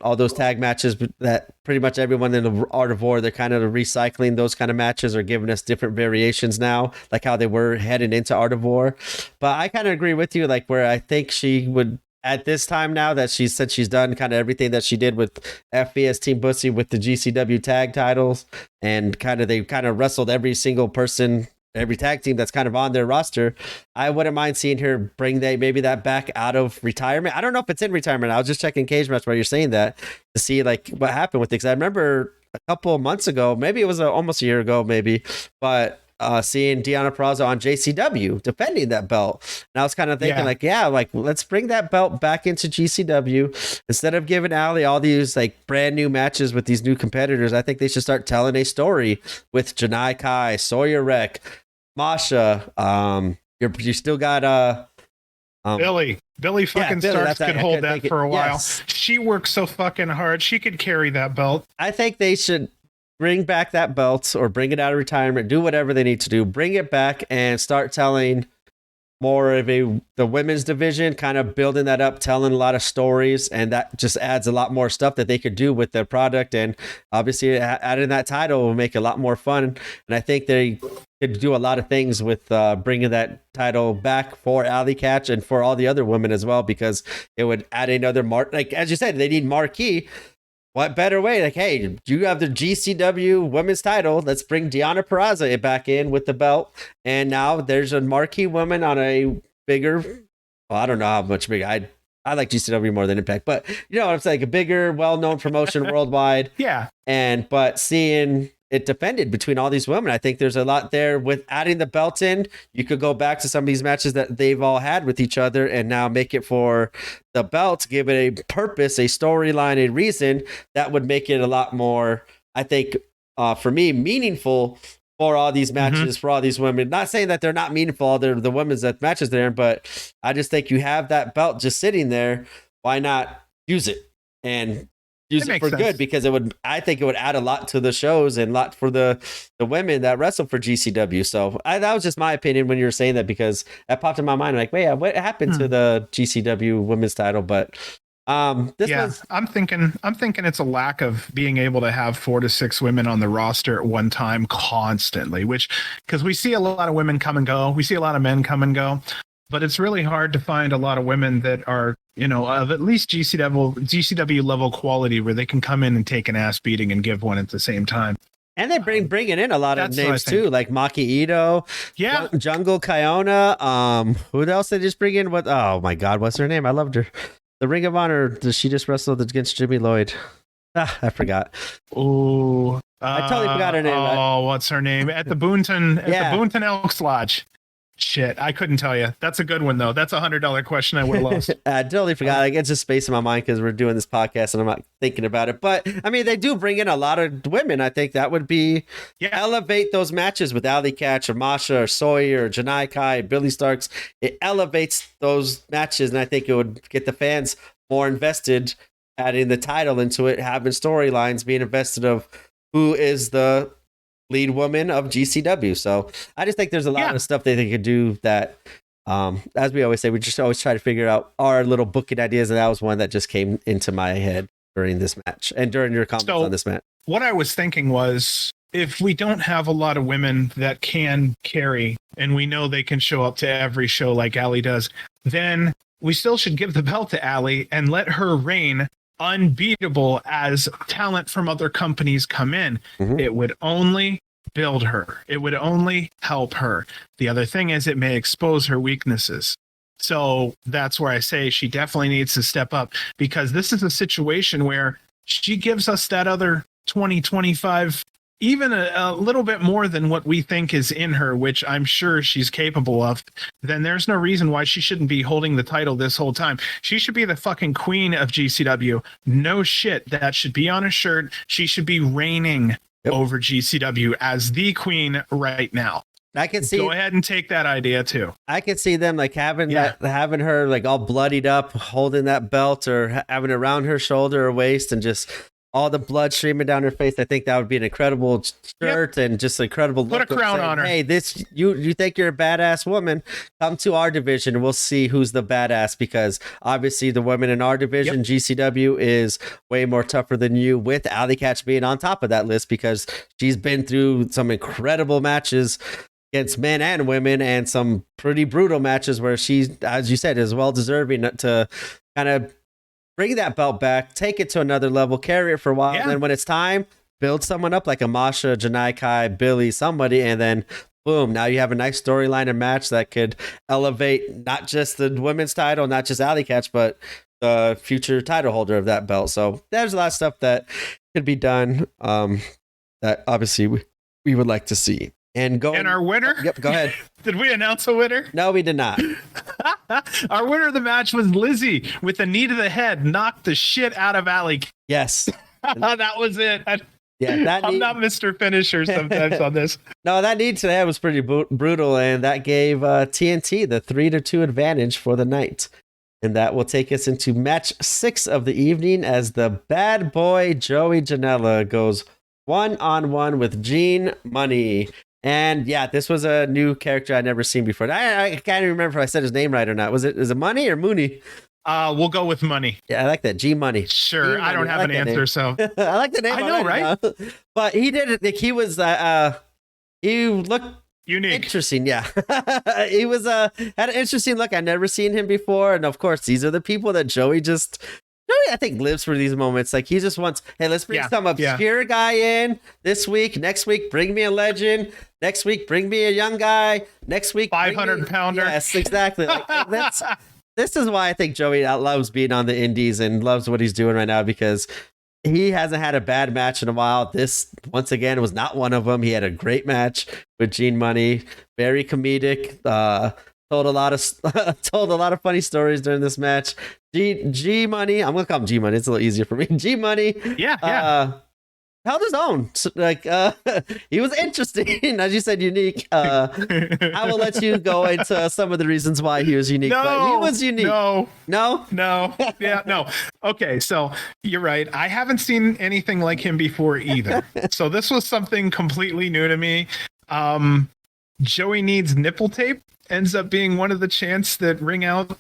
all those tag matches, but that pretty much everyone in the Art of War, they're kind of recycling those kind of matches or giving us different variations now, like how they were heading into Art of War. But I kind of agree with you, like where I think she would, at this time now that she said she's done kind of everything that she did with FBS Team Bussy with the GCW tag titles, and they kind of wrestled every single person, every tag team that's kind of on their roster. I wouldn't mind seeing her bring maybe that back out of retirement. I don't know if it's in retirement. I was just checking Cage Match while you're saying that to see like what happened with it. Because I remember a couple of months ago, maybe it was almost a year ago, maybe, but seeing Deonna Purrazzo on JCW defending that belt. And I was kind of thinking let's bring that belt back into GCW. Instead of giving Allie all these like brand new matches with these new competitors, I think they should start telling a story with Janai Kai, Sawyer Wreck, Masha. You still got Billy fucking Starks could hold that for a while. Yes. She works so fucking hard. She could carry that belt. I think they should bring back that belt or bring it out of retirement, do whatever they need to do, bring it back and start telling more of the women's division, kind of building that up, telling a lot of stories, and that just adds a lot more stuff that they could do with their product. And obviously adding that title will make it a lot more fun. And I think they could do a lot of things with bringing that title back for Allie Katch and for all the other women as well, because it would add another like as you said, they need marquee. What better way? Like, hey, you have the GCW women's title. Let's bring Deonna Purrazzo back in with the belt. And now there's a marquee woman on a bigger, well, I don't know how much bigger. I like GCW more than Impact, but you know what I'm saying? A bigger, well-known promotion worldwide. Yeah. But seeing it defended between all these women, I think there's a lot there with adding the belt in. You could go back to some of these matches that they've all had with each other and now make it for the belt, give it a purpose, a storyline, a reason that would make it a lot more, I think, for me, meaningful for all these matches, for all these women. Not saying that they're not meaningful, they're the women's that matches there, but I just think you have that belt just sitting there. Why not use it? And use it for good, because I think it would add a lot to the shows and a lot for the women that wrestle for GCW. So that was just my opinion when you were saying that, because that popped in my mind. Like, wait, what happened to the GCW women's title? But I'm thinking it's a lack of being able to have 4 to 6 women on the roster at one time constantly, because we see a lot of women come and go. We see a lot of men come and go. But it's really hard to find a lot of women that are, of at least GCW level quality, where they can come in and take an ass beating and give one at the same time. And they bringing in a lot of names too, like Maki Ito, Jungle Kiona. Who else they just bring in? Oh my God, what's her name? I loved her. The Ring of Honor. She just wrestled against Jimmy Lloyd. I forgot. Oh, I totally forgot her name. Oh, what's her name? At the Boonton Elks Lodge. Shit, I couldn't tell you. That's a good one, though. That's $100 question I would have lost. I totally forgot. Like, it's just space in my mind because we're doing this podcast and I'm not thinking about it. But, I mean, they do bring in a lot of women. I think that would be elevate those matches with Alley Catch or Masha or Sawyer or Janai Kai, Billy Starks. It elevates those matches, and I think it would get the fans more invested, adding the title into it, having storylines, being invested of who is the lead woman of GCW. So I just think there's a lot of stuff that they could do that, as we always say, we just always try to figure out our little booking ideas. And that was one that just came into my head during this match and during your comments on this match. What I was thinking was, if we don't have a lot of women that can carry, and we know they can show up to every show like Allie does, then we still should give the belt to Allie and let her reign unbeatable as talent from other companies come in. It would only build her. It would only help her. The other thing is, it may expose her weaknesses. So that's where I say she definitely needs to step up, because this is a situation where she gives us that other 20, 25, even a little bit more than what we think is in her, which I'm sure she's capable of. Then there's no reason why she shouldn't be holding the title this whole time. She should be the fucking queen of GCW. No shit. That should be on a shirt. She should be reigning over GCW as the queen right now. I can see. Go ahead and take that idea too. I can see them like having her like all bloodied up, holding that belt, or having it around her shoulder or waist, and just all the blood streaming down her face. I think that would be an incredible shirt and just an incredible look. Put a crown on her. Hey, you think you're a badass woman? Come to our division and we'll see who's the badass, because obviously the women in our division, GCW, is way more tougher than you, with Alley Catch being on top of that list, because she's been through some incredible matches against men and women, and some pretty brutal matches where she, as you said, is well deserving to kind of bring that belt back, take it to another level, carry it for a while, and then when it's time, build someone up like a Masha, Janai Kai, Billy, somebody, and then boom, now you have a nice storyline and match that could elevate not just the women's title, not just Alley Catch, but the future title holder of that belt. So there's a lot of stuff that could be done, that obviously we would like to see. And our winner? Yep, go ahead. Did we announce a winner? No, we did not. Our winner of the match was Lizzy, with a knee to the head, knocked the shit out of Alley. Yes. That was it. I'm not Mr. Finisher sometimes on this. No, that knee today was pretty brutal, and that gave TNT the 3-2 advantage for the night. And that will take us into match 6 of the evening, as the bad boy Joey Janela goes 1-on-1 with Gene Money. And yeah, this was a new character I'd never seen before. I can't even remember if I said his name right or not. Is it Money or Mooney? We'll go with Money. Yeah, I like that. G Money. Sure. G-Money. I don't have an answer, so I like the name. I know, right? But he did it. Like, he was he looked unique, interesting. Yeah. He was had an interesting look. I'd never seen him before. And of course, these are the people that Joey I think lives for these moments. Like, he just wants, hey, let's bring some obscure guy in this week. Next week, bring me a legend. Next week, bring me a young guy. Next week, 500-pounder. Yes, exactly. Like, this is why I think Joey loves being on the indies and loves what he's doing right now, because he hasn't had a bad match in a while. This, once again, was not one of them. He had a great match with Gene Money. Very comedic. Told a lot of funny stories during this match. G Money, I'm gonna call him G Money. It's a little easier for me. G Money, held his own. So, like, he was interesting, as you said, unique. I will let you go into some of the reasons why he was unique. But he was unique. No. Yeah, no. Okay, so you're right. I haven't seen anything like him before either. So this was something completely new to me. Joey needs nipple tape ends up being one of the chants that ring out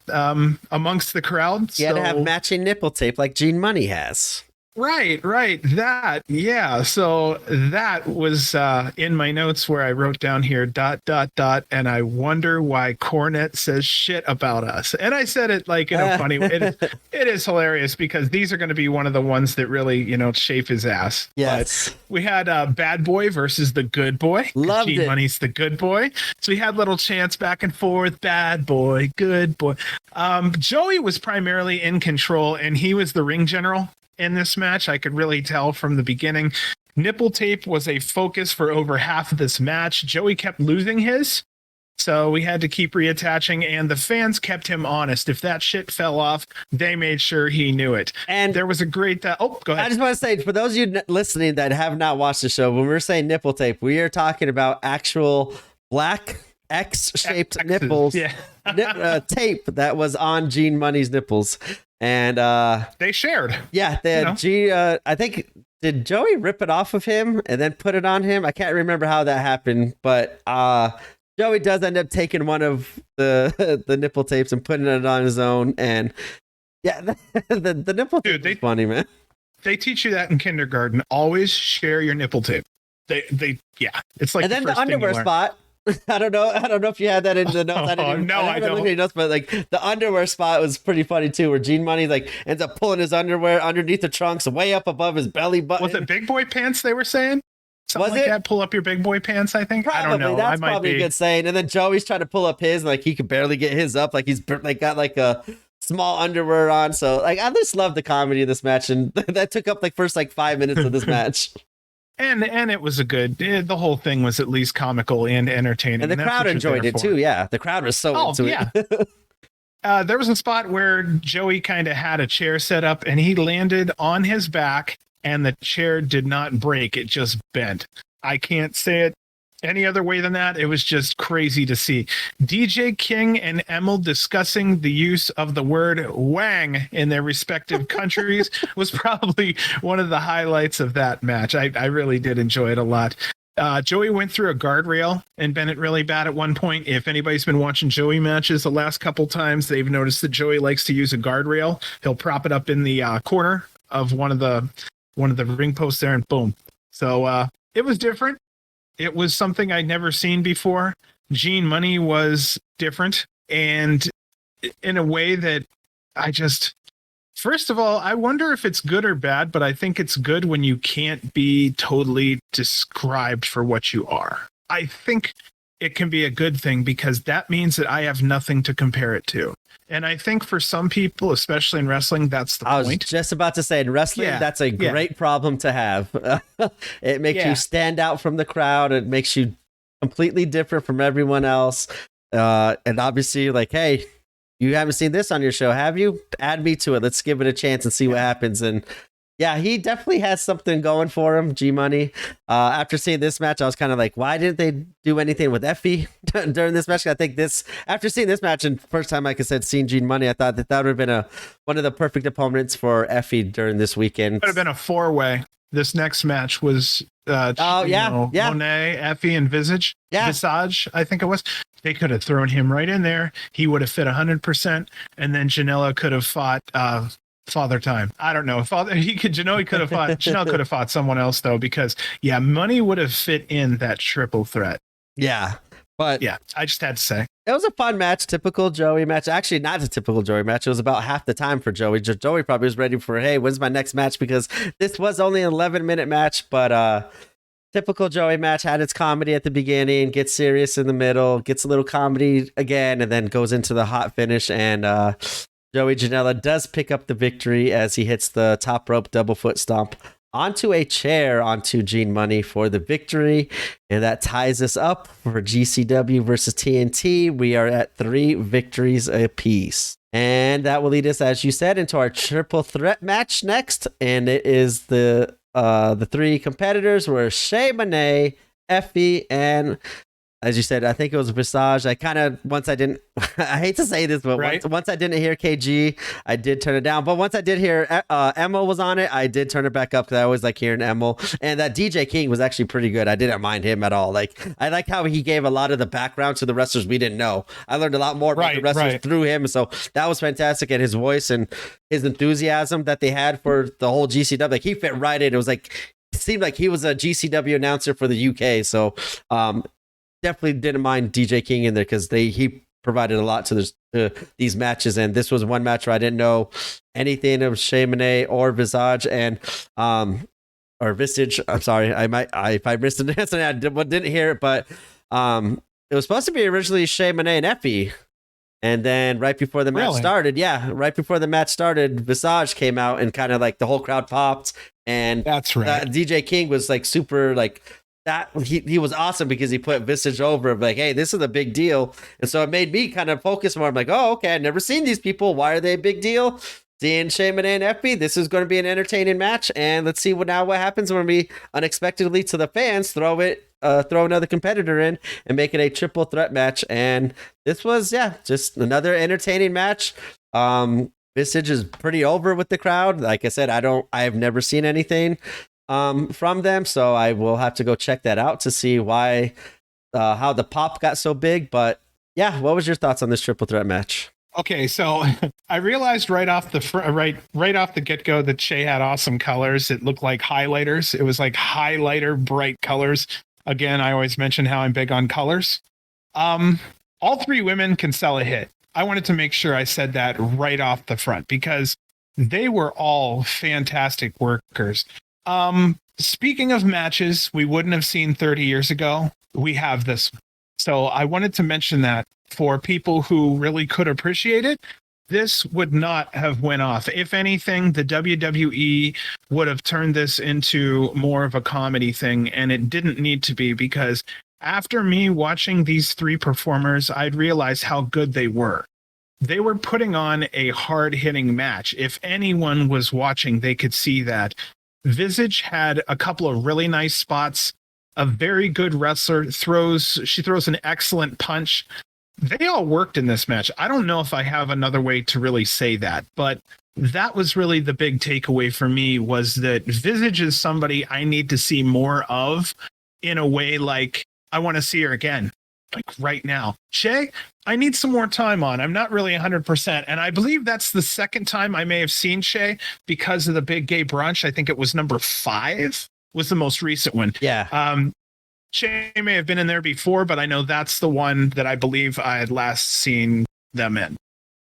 amongst the crowd. You had to have matching nipple tape like Gene Money has. Right. That, yeah. So that was in my notes where I wrote down here, ... and I wonder why Cornette says shit about us. And I said it like in a funny way. It is hilarious because these are going to be one of the ones that really, shape his ass. Yes. But we had Bad Boy versus the Good Boy. Loved Gene it. Money's the Good Boy. So we had little chants back and forth, Bad Boy, Good Boy. Joey was primarily in control and he was the ring general. In this match, I could really tell from the beginning. Nipple tape was a focus for over half of this match. Joey kept losing his, so we had to keep reattaching, and the fans kept him honest. If that shit fell off, they made sure he knew it. And there was a great... go ahead. I just want to say, for those of you listening that have not watched the show, when we're saying nipple tape, we are talking about actual black X-shaped nipples, tape that was on Gene Money's nipples. And they shared. Yeah, I think, did Joey rip it off of him and then put it on him? I can't remember how that happened, but Joey does end up taking one of the nipple tapes and putting it on his own. And yeah, the nipple tape is funny, man. They teach you that in kindergarten. Always share your nipple tape. It's like. And then the underwear spot. I don't know if you had that in the notes. I don't. Notes, but like the underwear spot was pretty funny too, where Gene Money like ends up pulling his underwear underneath the trunks way up above his belly button. Was it big boy pants they were saying? Something like that? Pull up your big boy pants, I think. Probably, I don't know. That's probably a good saying. And then Joey's trying to pull up his, like he could barely get his up, like he's like got like a small underwear on. So like I just love the comedy of this match, and that took up like first 5 minutes of this match. And it was the whole thing was at least comical and entertaining. And the crowd enjoyed it too. Yeah, the crowd was so into it. There was a spot where Joey kind of had a chair set up and he landed on his back and the chair did not break. It just bent. I can't say it any other way than that. It was just crazy to see. DJ King and Emil discussing the use of the word wang in their respective countries was probably one of the highlights of that match. I really did enjoy it a lot. Joey went through a guardrail and bent it really bad at one point. If anybody's been watching Joey matches the last couple times, they've noticed that Joey likes to use a guardrail. He'll prop it up in the corner of one of the ring posts there and boom. So it was different. It was something I'd never seen before. Gene Money was different, and in a way that first of all, I wonder if it's good or bad, but I think it's good when you can't be totally described for what you are. I think it can be a good thing because that means that I have nothing to compare it to. And I think for some people, especially in wrestling, that's the point. I was just about to say, in wrestling, that's a great problem to have. It makes you stand out from the crowd. It makes you completely different from everyone else. And obviously, like, hey, you haven't seen this on your show, have you? Add me to it. Let's give it a chance and see what happens. And yeah, he definitely has something going for him, G-Money. After seeing this match, I was kind of like, why didn't they do anything with Effie during this match? I think after seeing this match and first time, like I said, seeing G-Money, I thought that would have been one of the perfect opponents for Effie during this weekend. It would have been a four-way. This next match was Monet, Effie, and Visage. Yeah. Visage, I think it was. They could have thrown him right in there. He would have fit 100%, and then Janela could have fought Father Time. I don't know. Janela could have fought someone else though, because Money would have fit in that triple threat. Yeah. But yeah, I just had to say. It was a fun match, typical Joey match. Actually, not a typical Joey match. It was about half the time for Joey. Joey probably was ready for, hey, when's my next match? Because this was only an 11-minute match, but typical Joey match had its comedy at the beginning, gets serious in the middle, gets a little comedy again, and then goes into the hot finish. And Joey Janela does pick up the victory as he hits the top rope double foot stomp onto a chair onto Gene Money for the victory. And that ties us up for GCW versus TNT. We are at 3 victories apiece. And that will lead us, as you said, into our triple threat match next. And it is the the three competitors were Shea Monet, Effie, and as you said, I think it was Visage. I kind of, once I didn't, I hate to say this, but Right. once I didn't hear KG, I did turn it down. But once I did hear Emil was on it, I did turn it back up because I always like hearing Emil. And that DJ King was actually pretty good. I didn't mind him at all. Like, I like how he gave a lot of the background to the wrestlers we didn't know. I learned a lot more about the wrestlers through him. So that was fantastic. And his voice and his enthusiasm that they had for the whole GCW, like he fit right in. It was like, it seemed like he was a GCW announcer for the UK. So, definitely didn't mind DJ King in there because he provided a lot to these matches, and this was one match where I didn't know anything of Shea Monet or Visage and or Visage. I'm sorry, if I missed an answer, I didn't hear it, but it was supposed to be originally Shea Monet and Effie. And then right before the match started, Visage came out and kind of like the whole crowd popped, and that's right. DJ King was like super like. That he was awesome because he put Visage over like, hey, this is a big deal. And so it made me kind of focus more. I'm like, oh, okay, I've never seen these people. Why are they a big deal? Seeing Shea Monet and Effie, this is going to be an entertaining match. And let's see what happens when we unexpectedly to the fans throw another competitor in and make it a triple threat match. And this was, just another entertaining match. Visage is pretty over with the crowd. Like I said, I have never seen anything from them, so I will have to go check that out to see why how the pop got so big. But yeah, what was your thoughts on this triple threat match? Okay, so I realized right off the get-go that Shea had awesome colors. It looked like highlighters. It was like highlighter bright colors. Again, I always mention how I'm big on colors. All three women can sell a hit. I wanted to make sure I said that right off the front because they were all fantastic workers. Speaking of matches we wouldn't have seen 30 years ago, we have this. So I wanted to mention that for people who really could appreciate it, this would not have went off. If anything, the WWE would have turned this into more of a comedy thing, and it didn't need to be because after me watching these three performers, I'd realized how good they were. They were putting on a hard-hitting match. If anyone was watching, they could see that. Visage had a couple of really nice spots. A very good wrestler she throws an excellent punch. They all worked in this match. I don't know if I have another way to really say that, but that was really the big takeaway for me was that Visage is somebody I need to see more of in a way like I want to see her again, like right now. Shea, I need some more time on. I'm not really 100%. And I believe that's the second time I may have seen Shea because of the big gay brunch. I think it was number 5 was the most recent one. Yeah. Shea may have been in there before, but I know that's the one that I believe I had last seen them in.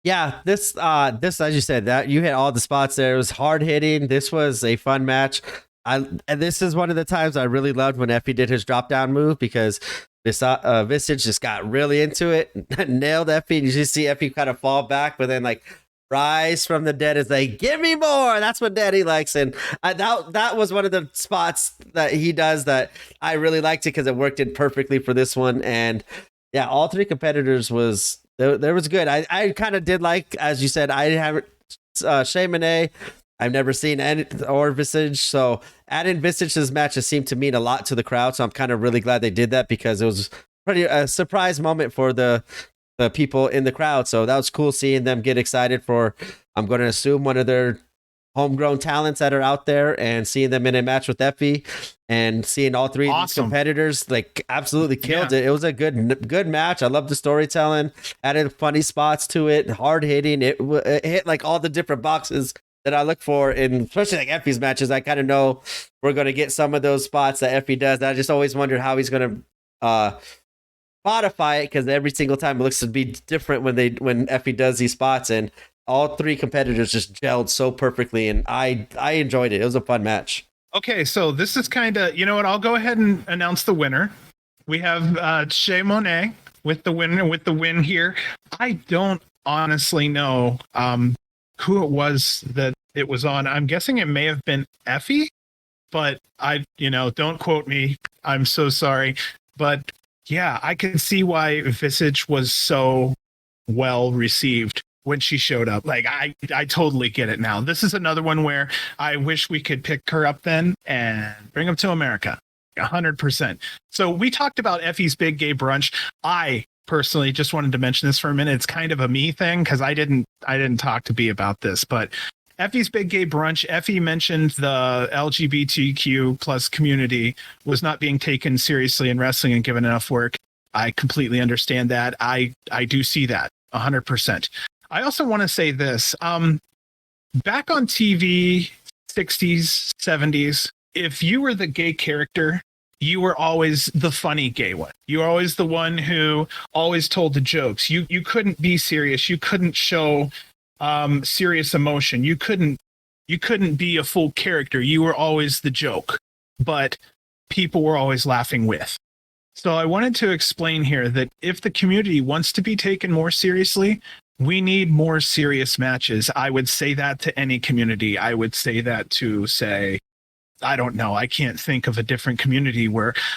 Yeah, this, as you said, that you hit all the spots there. It was hard hitting. This was a fun match. And this is one of the times I really loved when Effie did his drop down move because Visage just got really into it, nailed Effie. You just see Effie kind of fall back, but then like rise from the dead is like, give me more. That's what Daddy likes. And that was one of the spots that he does that I really liked it because it worked in perfectly for this one. And yeah, all three competitors there was good. I kind of did like, as you said, I haven't Shea Monet. I've never seen any or Visage, so adding Visage's matches seemed to mean a lot to the crowd. So I'm kind of really glad they did that because it was pretty a surprise moment for the people in the crowd. So that was cool seeing them get excited for, I'm going to assume, one of their homegrown talents that are out there, and seeing them in a match with Effie and seeing all three of these competitors like absolutely killed it. It was a good match. I love the storytelling, added funny spots to it, hard hitting. It hit like all the different boxes that I look for in, especially like Effie's matches. I kind of know we're going to get some of those spots that Effie does. I just always wondered how he's going to modify it because every single time it looks to be different when Effie does these spots, and all three competitors just gelled so perfectly, and I enjoyed it. It was a fun match. Okay, so this is kind of, you know what? I'll go ahead and announce the winner. We have Shea Monet with the win here. I don't honestly know who it was that it was on. I'm guessing it may have been Effie, but don't quote me. I'm so sorry. But yeah, I can see why Visage was so well received when she showed up. Like I totally get it now. This is another one where I wish we could pick her up then and bring them to America. 100%. So we talked about Effie's Big Gay Brunch. I personally just wanted to mention this for a minute. It's kind of a me thing because I didn't talk to B about this, but Effie's Big Gay Brunch, Effie mentioned the LGBTQ plus community was not being taken seriously in wrestling and given enough work. I completely understand that. I do see that 100%. I also want to say this. Back on TV, 60s, 70s, if you were the gay character, you were always the funny gay one. You were always the one who always told the jokes. You couldn't be serious. You couldn't show serious emotion. You couldn't be a full character. You were always the joke, but people were always laughing with. So I wanted to explain here that if the community wants to be taken more seriously, we need more serious matches. I would say that to any community. I would say that to, say, I don't know. I can't think of a different community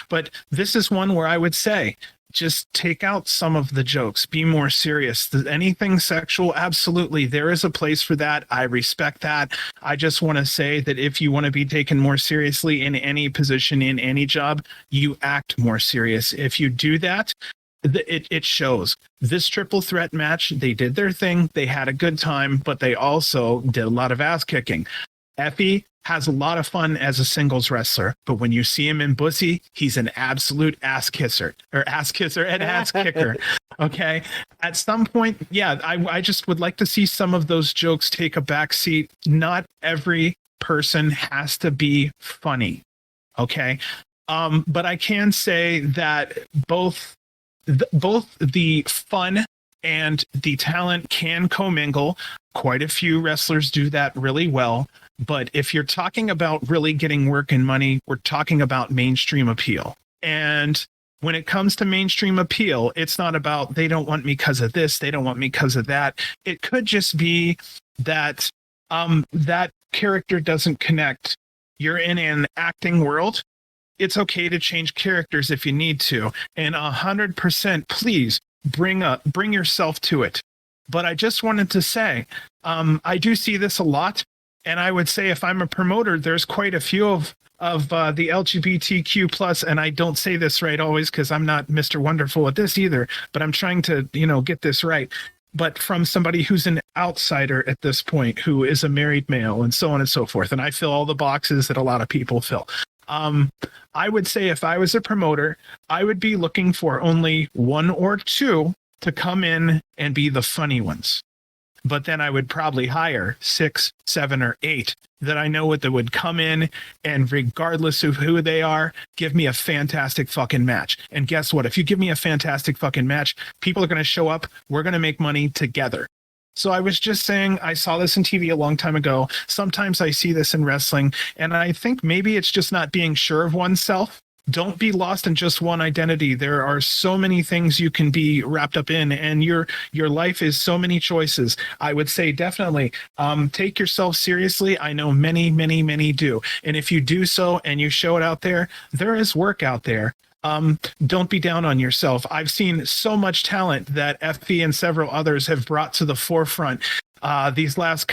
but this is one where I would say, just take out some of the jokes, be more serious. Anything sexual, absolutely. There is a place for that. I respect that. I just want to say that if you want to be taken more seriously in any position, in any job, you act more serious. If you do that, it shows. This triple threat match, they did their thing. They had a good time, but they also did a lot of ass kicking. Effie has a lot of fun as a singles wrestler, but when you see him in Bussy, he's an absolute ass kicker. Okay. At some point, yeah, I just would like to see some of those jokes take a backseat. Not every person has to be funny. Okay. But I can say that both the fun and the talent can commingle. Quite a few wrestlers do that really well. But if you're talking about really getting work and money, we're talking about mainstream appeal. And when it comes to mainstream appeal, it's not about they don't want me because of this, they don't want me because of that. It could just be that that character doesn't connect. You're in an acting world. It's okay to change characters if you need to. And 100%, please bring yourself to it. But I just wanted to say, I do see this a lot. And I would say if I'm a promoter, there's quite a few of the LGBTQ plus, and I don't say this right always because I'm not Mr. Wonderful at this either, but I'm trying to, get this right. But from somebody who's an outsider at this point, who is a married male and so on and so forth. And I fill all the boxes that a lot of people fill. I would say if I was a promoter, I would be looking for only one or two to come in and be the funny ones. But then I would probably hire 6, 7, or 8 that I know that would come in and, regardless of who they are, give me a fantastic fucking match. And guess what? If you give me a fantastic fucking match, people are going to show up. We're going to make money together. So I was just saying, I saw this in TV a long time ago. Sometimes I see this in wrestling, and I think maybe it's just not being sure of oneself. Don't be lost in just one identity. There are so many things you can be wrapped up in, and your life is so many choices. I would say definitely take yourself seriously. I know many, many, many do. And if you do so and you show it out there, there is work out there. Don't be down on yourself. I've seen so much talent that FP and several others have brought to the forefront these last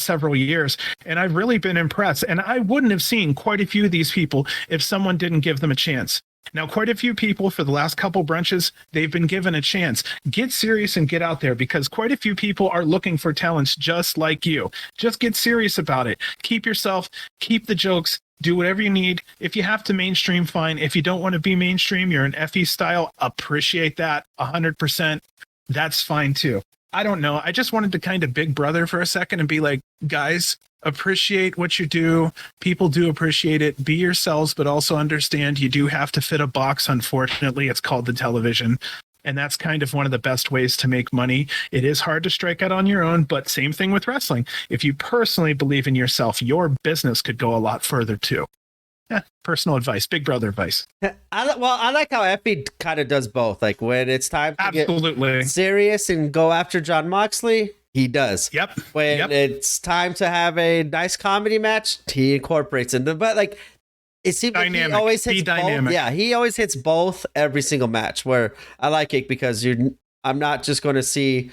several years, and I've really been impressed. And I wouldn't have seen quite a few of these people if someone didn't give them a chance. Now, quite a few people for the last couple brunches, they've been given a chance. Get serious and get out there, because quite a few people are looking for talents just like you. Just get serious about it. Keep yourself, keep the jokes, do whatever you need. If you have to mainstream, fine. If you don't want to be mainstream, you're an FE style, appreciate that 100%. That's fine too. I don't know. I just wanted to kind of big brother for a second and be like, guys, appreciate what you do. People do appreciate it. Be yourselves, but also understand you do have to fit a box. Unfortunately, it's called the television. And that's kind of one of the best ways to make money. It is hard to strike out on your own, but same thing with wrestling. If you personally believe in yourself, your business could go a lot further too. Personal advice, big brother advice. I like how Effie kind of does both. Like when it's time to get serious and go after Jon Moxley, he does. Yep. When it's time to have a nice comedy match, he incorporates it. But like, it seems like he always hits both. Yeah, he always hits both every single match. Where I like it because I'm not just going to see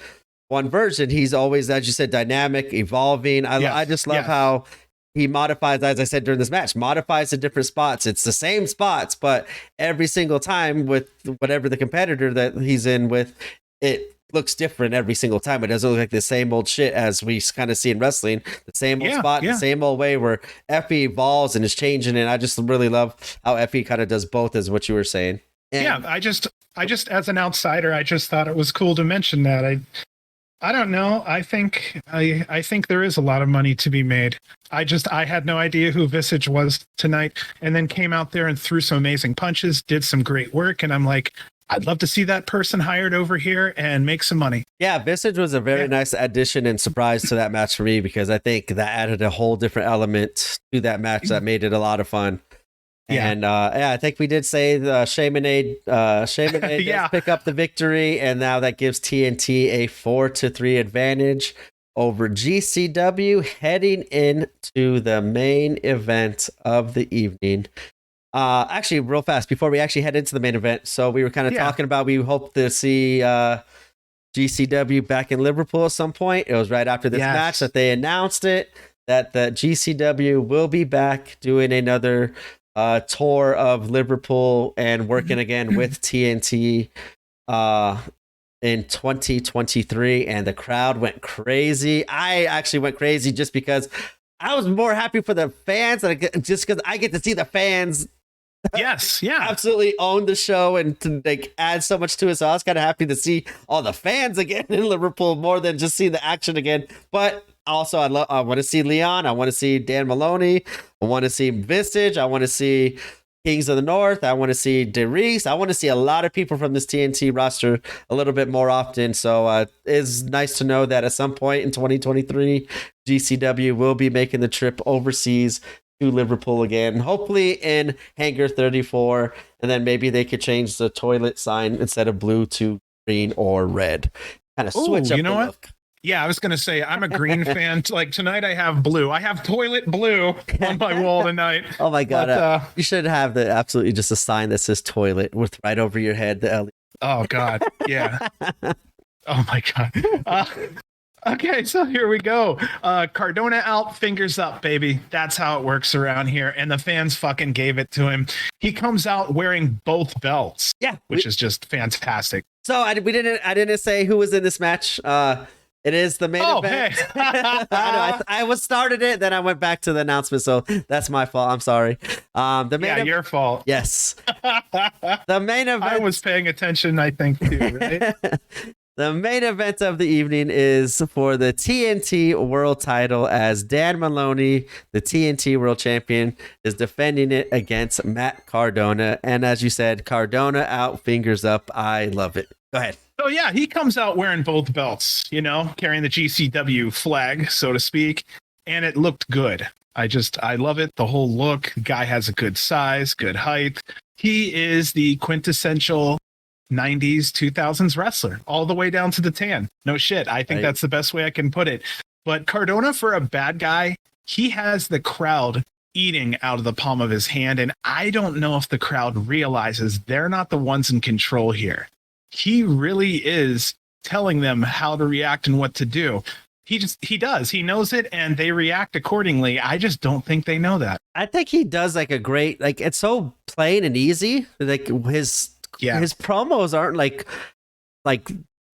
one version. He's always, as you said, dynamic, evolving. I just love how he modifies, as I said during this match, modifies the different spots. It's the same spots, but every single time with whatever the competitor that he's in with, it looks different every single time. It doesn't look like the same old shit as we kind of see in wrestling. The same old spot, the same old way where Effie evolves and is changing. And I just really love how Effie kind of does both, as what you were saying. And I just as an outsider, I just thought it was cool to mention that. I don't know. I think there is a lot of money to be made. I had no idea who Visage was tonight, and then came out there and threw some amazing punches, did some great work, and I'm like, I'd love to see that person hired over here and make some money. Yeah, Visage was a very nice addition and surprise to that match for me, because I think that added a whole different element to that match that made it a lot of fun. And I think we did say the Shamanade does pick up the victory, and now that gives TNT a 4-3 advantage over GCW, heading into the main event of the evening. Actually, real fast before we actually head into the main event, so we were kind of talking about, we hope to see GCW back in Liverpool at some point. It was right after this match that they announced it, that the GCW will be back doing another tour of Liverpool and working again with TNT in 2023, and the crowd went crazy. I actually went crazy just because I was more happy for the fans, just because I get to see the fans absolutely own the show and to like add so much to it. So I was kind of happy to see all the fans again in Liverpool, more than just see the action again. But also I want to see Leon, I want to see Dan Maloney, I want to see Visage, I want to see Kings of the North, I want to see DeReese, I want to see a lot of people from this TNT roster a little bit more often. So it's nice to know that at some point in 2023 GCW will be making the trip overseas to Liverpool again, hopefully in Hangar 34, and then maybe they could change the toilet sign instead of blue to green or red, kind of switch up the look. Yeah, I was going to say, I'm a green fan. Like tonight I have blue. I have toilet blue on my wall tonight. Oh my God. But, you should have absolutely just a sign that says toilet with right over your head. Oh God. Yeah. Oh my God. Okay, so here we go. Cardona out, fingers up, baby. That's how it works around here. And the fans fucking gave it to him. He comes out wearing both belts. Yeah. Which is just fantastic. So I didn't say who was in this match. It is the main event. Hey. I was started it, then I went back to the announcement, so that's my fault. I'm sorry. Your fault. Yes. The main event. I was paying attention, I think, too, right? The main event of the evening is for the TNT World Title, as Dan Maloney, the TNT World Champion, is defending it against Matt Cardona. And as you said, Cardona out, fingers up. I love it. Go ahead. So yeah, he comes out wearing both belts, carrying the GCW flag, so to speak, and it looked good. I love it. The whole look. The guy has a good size, good height. He is the quintessential 90s, 2000s wrestler, all the way down to the tan. No shit. I think that's the best way I can put it. But Cardona, for a bad guy, he has the crowd eating out of the palm of his hand, and I don't know if the crowd realizes they're not the ones in control here. He really is telling them how to react and what to do. He does. He knows it, and they react accordingly. I just don't think they know that. I think he does like a great, like, it's so plain and easy. Like his promos aren't like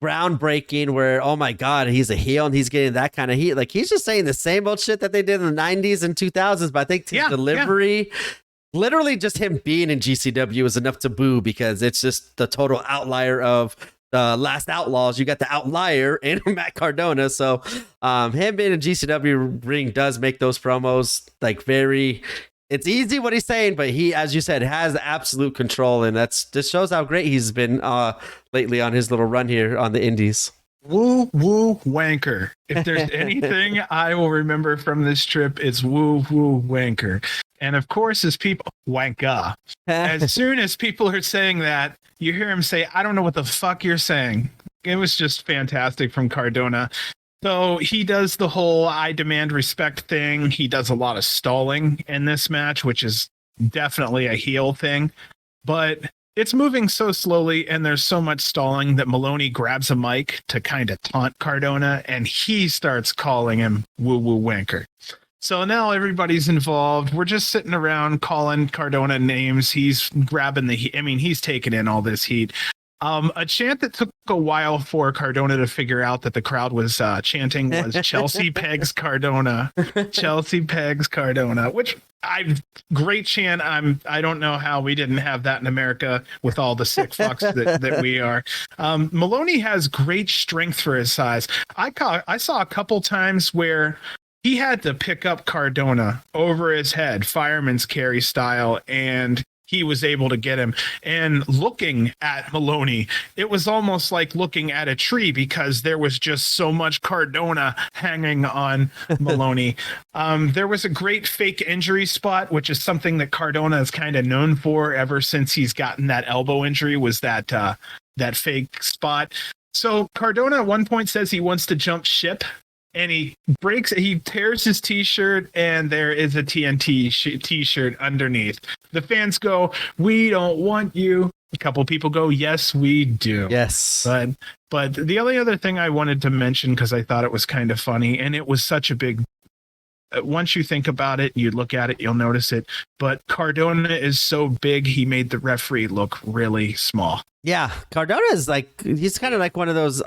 groundbreaking where, oh my God, he's a heel and he's getting that kind of heat. Like, he's just saying the same old shit that they did in the 90s and 2000s. But I think his delivery, literally just him being in GCW is enough to boo, because it's just the total outlier of Last Outlaws. You got the outlier in Matt Cardona. So him being in GCW ring does make those promos like very, it's easy what he's saying, but he, as you said, has absolute control, and this shows how great he's been lately on his little run here on the indies. Woo woo wanker. If there's anything I will remember from this trip, it's woo woo wanker. And of course, as soon as people are saying that, you hear him say, I don't know what the fuck you're saying. It was just fantastic from Cardona. So he does the whole I demand respect thing. He does a lot of stalling in this match, which is definitely a heel thing. But it's moving so slowly and there's so much stalling that Maloney grabs a mic to kind of taunt Cardona, and he starts calling him woo woo wanker. So now everybody's involved. We're just sitting around calling Cardona names. He's grabbing the heat. I mean, he's taking in all this heat. A chant that took a while for Cardona to figure out that the crowd was chanting was Chelsea pegs Cardona. Chelsea pegs Cardona, which great chant. I don't know how we didn't have that in America with all the sick fucks that we are. Maloney has great strength for his size. I saw a couple times where he had to pick up Cardona over his head, fireman's carry style, and he was able to get him. And looking at Maloney, it was almost like looking at a tree because there was just so much Cardona hanging on Maloney. There was a great fake injury spot, which is something that Cardona is kind of known for ever since he's gotten that elbow injury, was that fake spot. So Cardona at one point says he wants to jump ship, and he tears his t-shirt, and there is a TNT t-shirt underneath. The fans go, "We don't want you." A couple people go, "Yes, we do." Yes. But the only other thing I wanted to mention, because I thought it was kind of funny, and it was such a big, once you think about it, you look at it, you'll notice it. But Cardona is so big, he made the referee look really small. Yeah, Cardona is he's kind of like one of those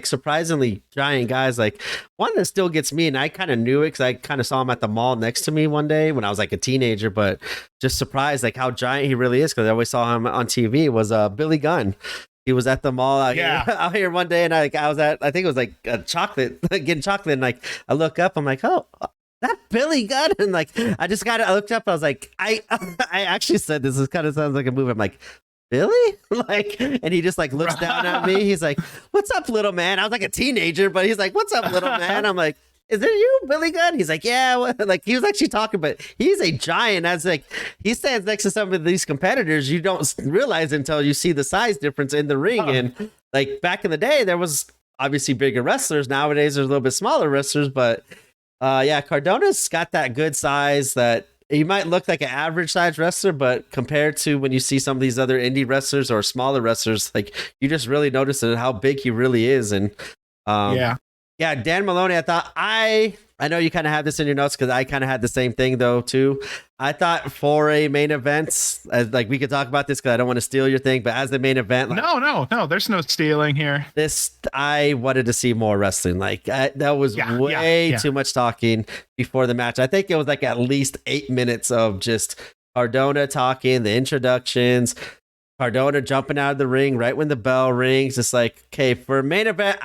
surprisingly giant guys. Like one that still gets me, and I kind of knew it because I kind of saw him at the mall next to me one day when I was like a teenager. But just surprised like how giant he really is, because I always saw him on TV. Was Billy Gunn. He was at the mall out here one day, and I think it was like a chocolate, getting chocolate, and like I look up, I'm like, oh, that Billy Gunn, and like I looked up, I was like, I actually said this kind of sounds like a movie. I'm like, Billy? And he just like looks down at me. He's like, "What's up, little man?" I was like a teenager, but he's like, "What's up, little man?" I'm like, "Is it you, Billy Gunn?" He's like, "Yeah." Like he was actually talking, but he's a giant. I was like, he stands next to some of these competitors. You don't realize until you see the size difference in the ring. And like back in the day, there was obviously bigger wrestlers. Nowadays, there's a little bit smaller wrestlers, but Cardona's got that good size that he might look like an average size wrestler, but compared to when you see some of these other indie wrestlers or smaller wrestlers, like you just really notice how big he really is. And Dan Maloney, I know you kind of have this in your notes because I kind of had the same thing though too. I thought for a main event, like we could talk about this because I don't want to steal your thing, but as the main event, like, no, there's no stealing here. I wanted to see more wrestling. Like that was way too much talking before the match. I think it was like at least 8 minutes of just Cardona talking, the introductions, Cardona jumping out of the ring right when the bell rings. It's like, okay, for a main event,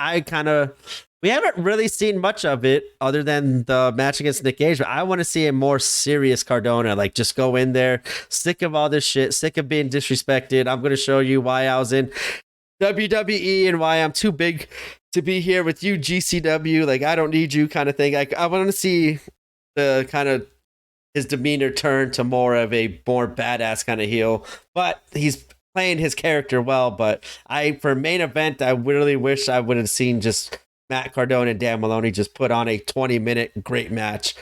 we haven't really seen much of it other than the match against Nick Gage, but I want to see a more serious Cardona. Like, just go in there, sick of all this shit, sick of being disrespected. I'm going to show you why I was in WWE and why I'm too big to be here with you, GCW. Like, I don't need you kind of thing. I want to see the kind of his demeanor turn to more of a more badass kind of heel, but he's playing his character well. But for main event, I really wish I would have seen just Matt Cardona and Dan Maloney just put on a 20-minute great match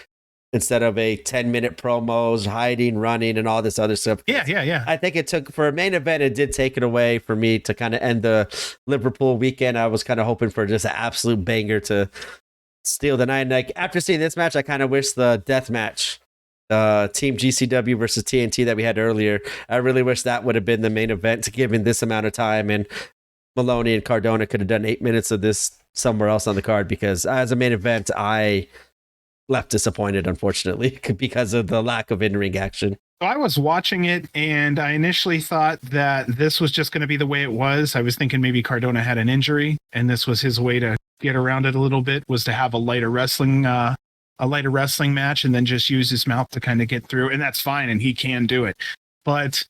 instead of a 10-minute promos, hiding, running, and all this other stuff. Yeah. I think it took, for a main event, it did take it away for me to kind of end the Liverpool weekend. I was kind of hoping for just an absolute banger to steal the night. And like after seeing this match, I kind of wish the death match, Team GCW versus TNT that we had earlier, I really wish that would have been the main event, given this amount of time, and Maloney and Cardona could have done 8 minutes of this somewhere else on the card, because as a main event, I left disappointed, unfortunately, because of the lack of in-ring action. I was watching it, and I initially thought that this was just going to be the way it was. I was thinking maybe Cardona had an injury, and this was his way to get around it a little bit, was to have a lighter wrestling match, and then just use his mouth to kind of get through, and that's fine, and he can do it. But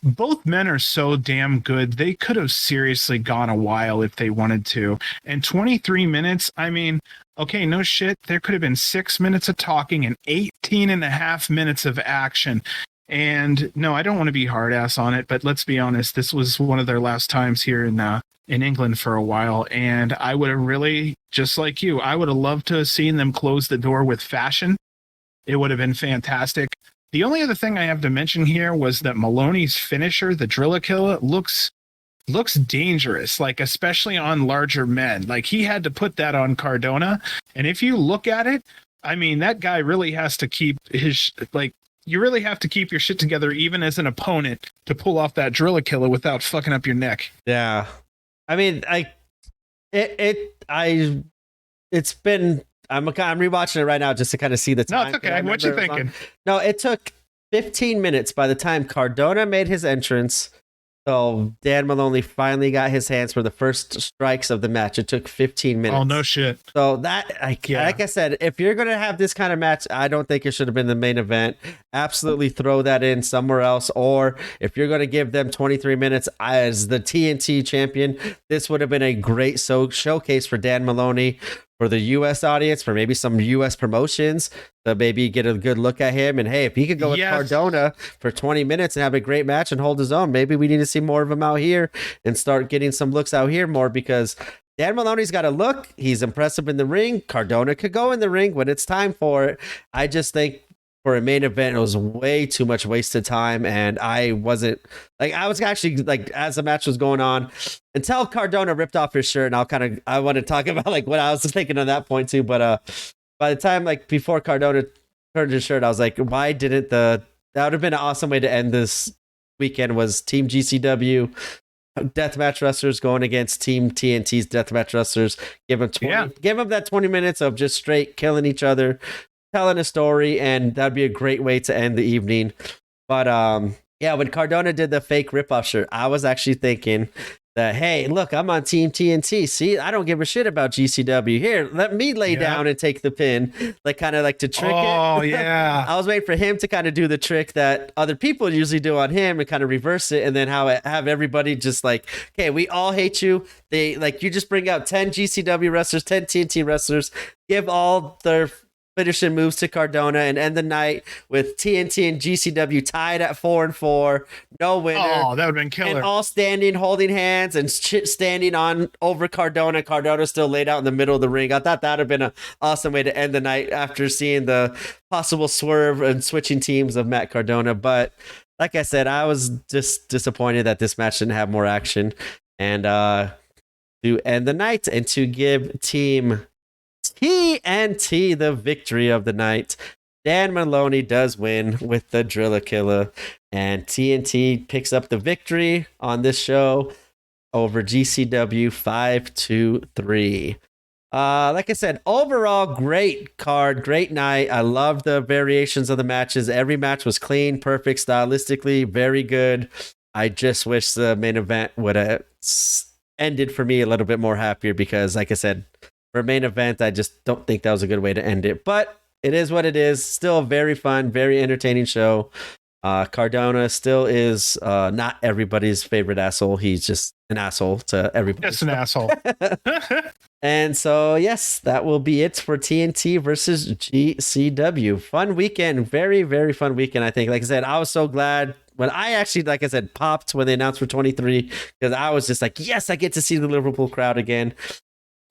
both men are so damn good. They could have seriously gone a while if they wanted to. And 23 minutes, I mean, okay, no shit. There could have been 6 minutes of talking and 18 and a half minutes of action. And no, I don't want to be hard ass on it, but let's be honest. This was one of their last times here in England for a while. And I would have really, just like you, I would have loved to have seen them close the door with fashion. It would have been fantastic. The only other thing I have to mention here was that Maloney's finisher, the Drillakilla, looks dangerous, like especially on larger men. Like he had to put that on Cardona, and if you look at it, I mean that guy really has to keep his you really have to keep your shit together even as an opponent to pull off that Drillakilla without fucking up your neck. Yeah, I mean, it's been. I'm rewatching it right now just to kind of see the time. No, it's okay. What you thinking? No, it took 15 minutes by the time Cardona made his entrance. So Dan Maloney finally got his hands for the first strikes of the match. It took 15 minutes. Oh, no shit. So that, like I said, if you're going to have this kind of match, I don't think it should have been the main event. Absolutely throw that in somewhere else. Or if you're going to give them 23 minutes as the TNT champion, this would have been a great showcase for Dan Maloney, for the U.S. audience, for maybe some U.S. promotions to maybe get a good look at him. And hey, if he could go with Cardona for 20 minutes and have a great match and hold his own, maybe we need to see more of him out here and start getting some looks out here more, because Dan Maloney's got a look. He's impressive in the ring. Cardona could go in the ring when it's time for it. I just think for a main event, it was way too much wasted time. And I was actually like, as the match was going on, until Cardona ripped off his shirt, and I want to talk about like what I was thinking on that point too. But by the time, like before Cardona turned his shirt, I was like, why didn't that would have been an awesome way to end this weekend, was Team GCW deathmatch wrestlers going against Team TNT's deathmatch wrestlers. Give them that 20 minutes of just straight killing each other, telling a story, and that'd be a great way to end the evening. But when Cardona did the fake ripoff shirt, I was actually thinking that, hey, look, I'm on Team TNT. See, I don't give a shit about GCW. Here, let me lay down and take the pin, like kind of like to trick it. Oh yeah. I was waiting for him to kind of do the trick that other people usually do on him and kind of reverse it, and then have everybody just like, okay, we all hate you. They like, you just bring out 10 GCW wrestlers, 10 TNT wrestlers, give all their finishing moves to Cardona, and end the night with TNT and GCW tied at 4-4, no winner. Oh, that would have been killer. And all standing, holding hands, and standing on over Cardona. Cardona still laid out in the middle of the ring. I thought that would have been an awesome way to end the night after seeing the possible swerve and switching teams of Matt Cardona. But like I said, I was just disappointed that this match didn't have more action. And to end the night and to give Team TNT the victory of the night, Dan Maloney does win with the Drillakilla, and TNT picks up the victory on this show over GCW 5-3. Like I said, overall great card, great night. I love the variations of the matches. Every match was clean, perfect, stylistically very good. I just wish the main event would have ended for me a little bit more happier, because like I said, for a main event, I just don't think that was a good way to end it. But it is what it is. Still a very fun, very entertaining show. Cardona still is not everybody's favorite asshole. He's just an asshole to everybody. Just an asshole. And so, yes, that will be it for TNT versus GCW. Fun weekend. Very, very fun weekend, I think. Like I said, I was so glad when I actually, like I said, popped when they announced for 23, because I was just like, yes, I get to see the Liverpool crowd again,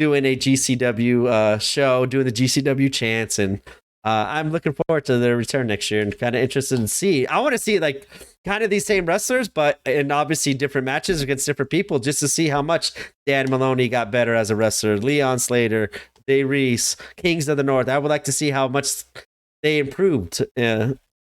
doing a GCW show, doing the GCW chants, and I'm looking forward to their return next year, and kind of interested in see. I want to see like kind of these same wrestlers, but in obviously different matches against different people, just to see how much Dan Maloney got better as a wrestler. Leon Slater, Day Reese, Kings of the North. I would like to see how much they improved.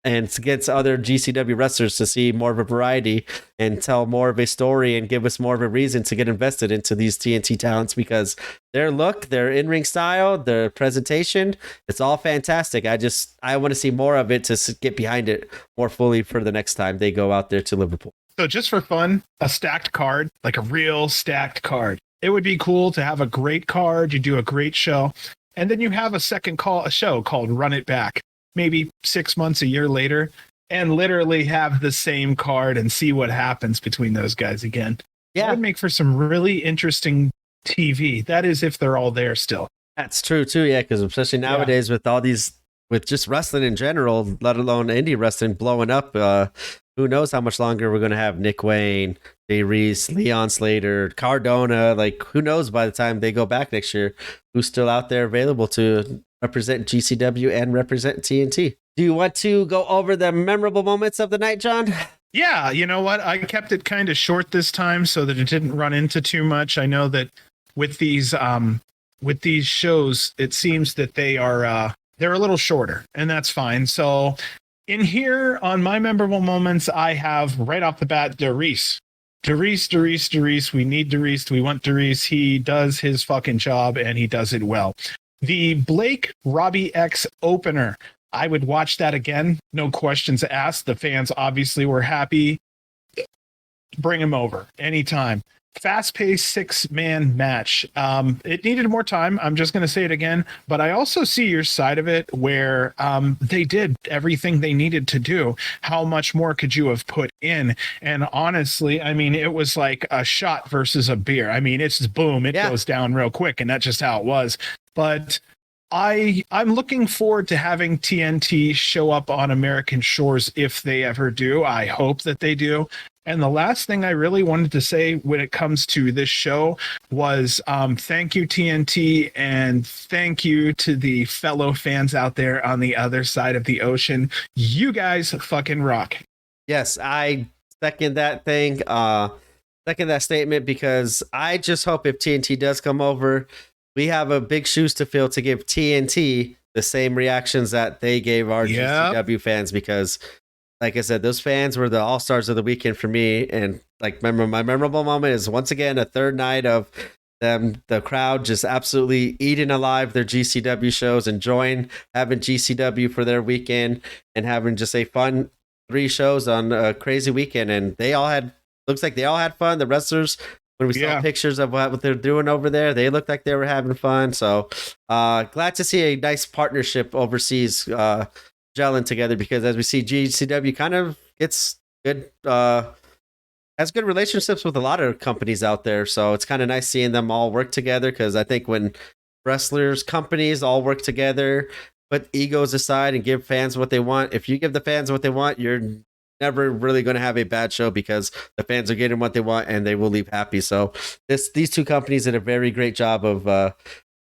And against other GCW wrestlers, to see more of a variety and tell more of a story and give us more of a reason to get invested into these TNT talents, because their look, their in-ring style, their presentation, it's all fantastic. I want to see more of it to get behind it more fully for the next time they go out there to Liverpool. So just for fun, a stacked card, like a real stacked card. It would be cool to have a great card. You do a great show, and then you have a show called Run It Back, maybe 6 months, a year later, and literally have the same card and see what happens between those guys again. Yeah. That would make for some really interesting TV. That is, if they're all there still. That's true too. Yeah. Because especially nowadays with all these, with just wrestling in general, let alone indie wrestling blowing up, who knows how much longer we're going to have Nick Wayne, Day Reese, Leon Slater, Cardona. Like, who knows by the time they go back next year, who's still out there available to represent GCW and represent TNT. Do you want to go over the memorable moments of the night, John? Yeah, you know what? I kept it kind of short this time so that it didn't run into too much. I know that with these shows, it seems that they're a little shorter, and that's fine. So in here on my memorable moments, I have right off the bat Darius. Darius. We need Darius. We want Darius. He does his fucking job, and he does it well. The Blake Robbie X opener. I would watch that again. No questions asked. The fans obviously were happy. Bring him over anytime. Fast-paced 6-man match. It needed more time. I'm just going to say it again. But I also see your side of it where they did everything they needed to do. How much more could you have put in? And honestly, I mean, it was like a shot versus a beer. I mean, it's just boom. It goes down real quick. And that's just how it was. But I'm looking forward to having TNT show up on American shores if they ever do. I hope that they do. And the last thing I really wanted to say when it comes to this show was thank you, TNT, and thank you to the fellow fans out there on the other side of the ocean. You guys fucking rock. Yes, I second that thing. Second that statement, because I just hope if TNT does come over, we have a big shoes to fill to give TNT the same reactions that they gave our GCW fans, because like I said, those fans were the all-stars of the weekend for me. And like, remember, my memorable moment is once again a third night of them, the crowd just absolutely eating alive their GCW shows, enjoying having GCW for their weekend and having just a fun 3 shows on a crazy weekend. And they all had, looks like they all had fun. The wrestlers, when we saw pictures of what they're doing over there, they looked like they were having fun. So glad to see a nice partnership overseas gelling together, because as we see, GCW kind of gets good, has good relationships with a lot of companies out there. So it's kind of nice seeing them all work together, because I think when wrestlers, companies all work together, put egos aside and give fans what they want, if you give the fans what they want, you're never really going to have a bad show, because the fans are getting what they want and they will leave happy. So these 2 companies did a very great job of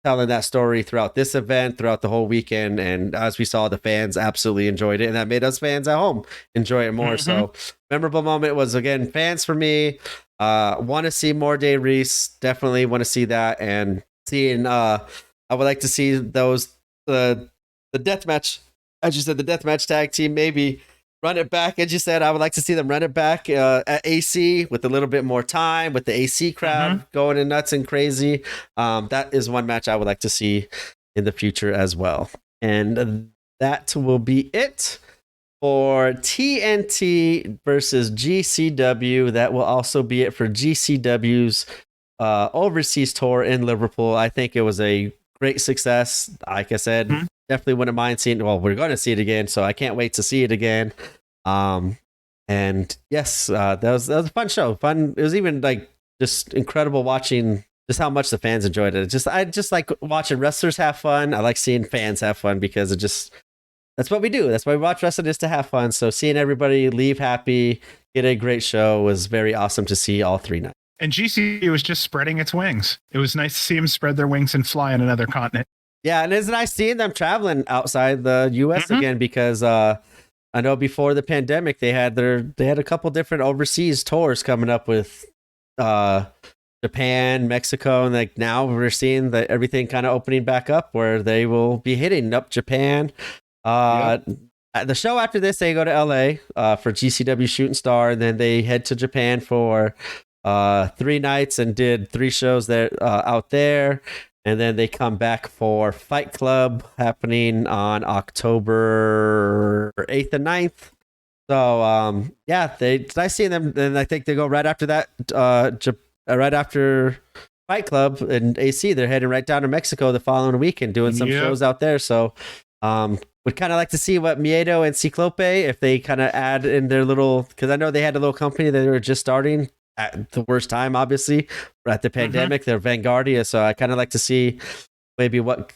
telling that story throughout this event, throughout the whole weekend. And as we saw, the fans absolutely enjoyed it, and that made us fans at home enjoy it more. So memorable moment was, again, fans for me. Want to see more Day Reese. Definitely want to see that. And seeing, I would like to see those, the deathmatch, as you said, the deathmatch tag team, maybe run it back. As you said, I would like to see them run it back at AC with a little bit more time, with the AC crowd going in nuts and crazy. That is one match I would like to see in the future as well. And that will be it for TNT versus GCW. That will also be it for GCW's overseas tour in Liverpool. I think it was a great success. Like I said, definitely wouldn't mind seeing. Well, we're going to see it again, so I can't wait to see it again. And yes, that was a fun show. Fun. It was even like just incredible watching just how much the fans enjoyed it. I just like watching wrestlers have fun. I like seeing fans have fun, because that's what we do. That's why we watch wrestling, is to have fun. So seeing everybody leave happy, get a great show, was very awesome to see all 3 nights. And GCW was just spreading its wings. It was nice to see them spread their wings and fly on another continent. Yeah, and it's nice seeing them traveling outside the U.S. again, because I know before the pandemic they had a couple different overseas tours coming up with Japan, Mexico, and like now we're seeing that everything kind of opening back up, where they will be hitting up Japan. The show after this, they go to LA for GCW Shooting Star, and then they head to Japan for 3 nights and did 3 shows there out there. And then they come back for Fight Club, happening on October 8th and 9th. So, it's nice seeing them. And I think they go right after that, right after Fight Club and AC. They're heading right down to Mexico the following week and doing some shows out there. So, would kind of like to see what Miedo and Ciclope, if they kind of add in their little, because I know they had a little company that they were just starting at the worst time, obviously, at the pandemic. They're Vanguardia, so I kind of like to see maybe what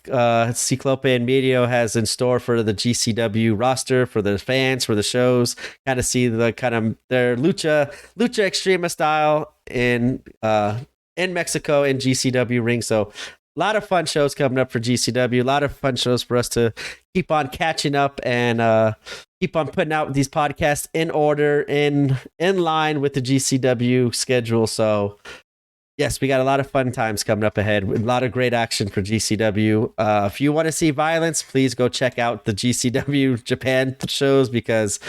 Ciclope and Medio has in store for the GCW roster, for the fans, for the shows. Kind of see the kind of their lucha extrema style in Mexico in GCW ring. So lot of fun shows coming up for GCW. A lot of fun shows for us to keep on catching up and keep on putting out these podcasts in order, in line with the GCW schedule. So yes, we got a lot of fun times coming up ahead. A lot of great action for GCW. If you want to see violence, please go check out the GCW Japan shows, because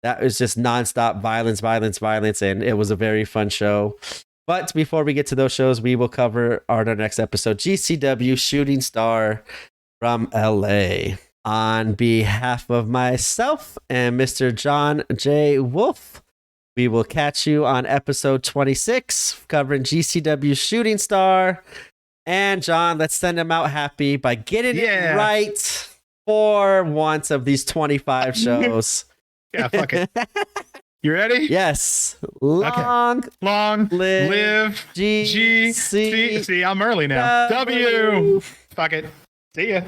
that was just nonstop violence, and it was a very fun show. But before we get to those shows, we will cover our next episode, GCW Shooting Star from LA. On behalf of myself and Mr. John J. Wolf, we will catch you on episode 26, covering GCW Shooting Star. And John, let's send him out happy by getting it right for once of these 25 shows. Yeah, fuck it. You ready? Yes. Long live G. See, I'm early now. W. Fuck it. See ya.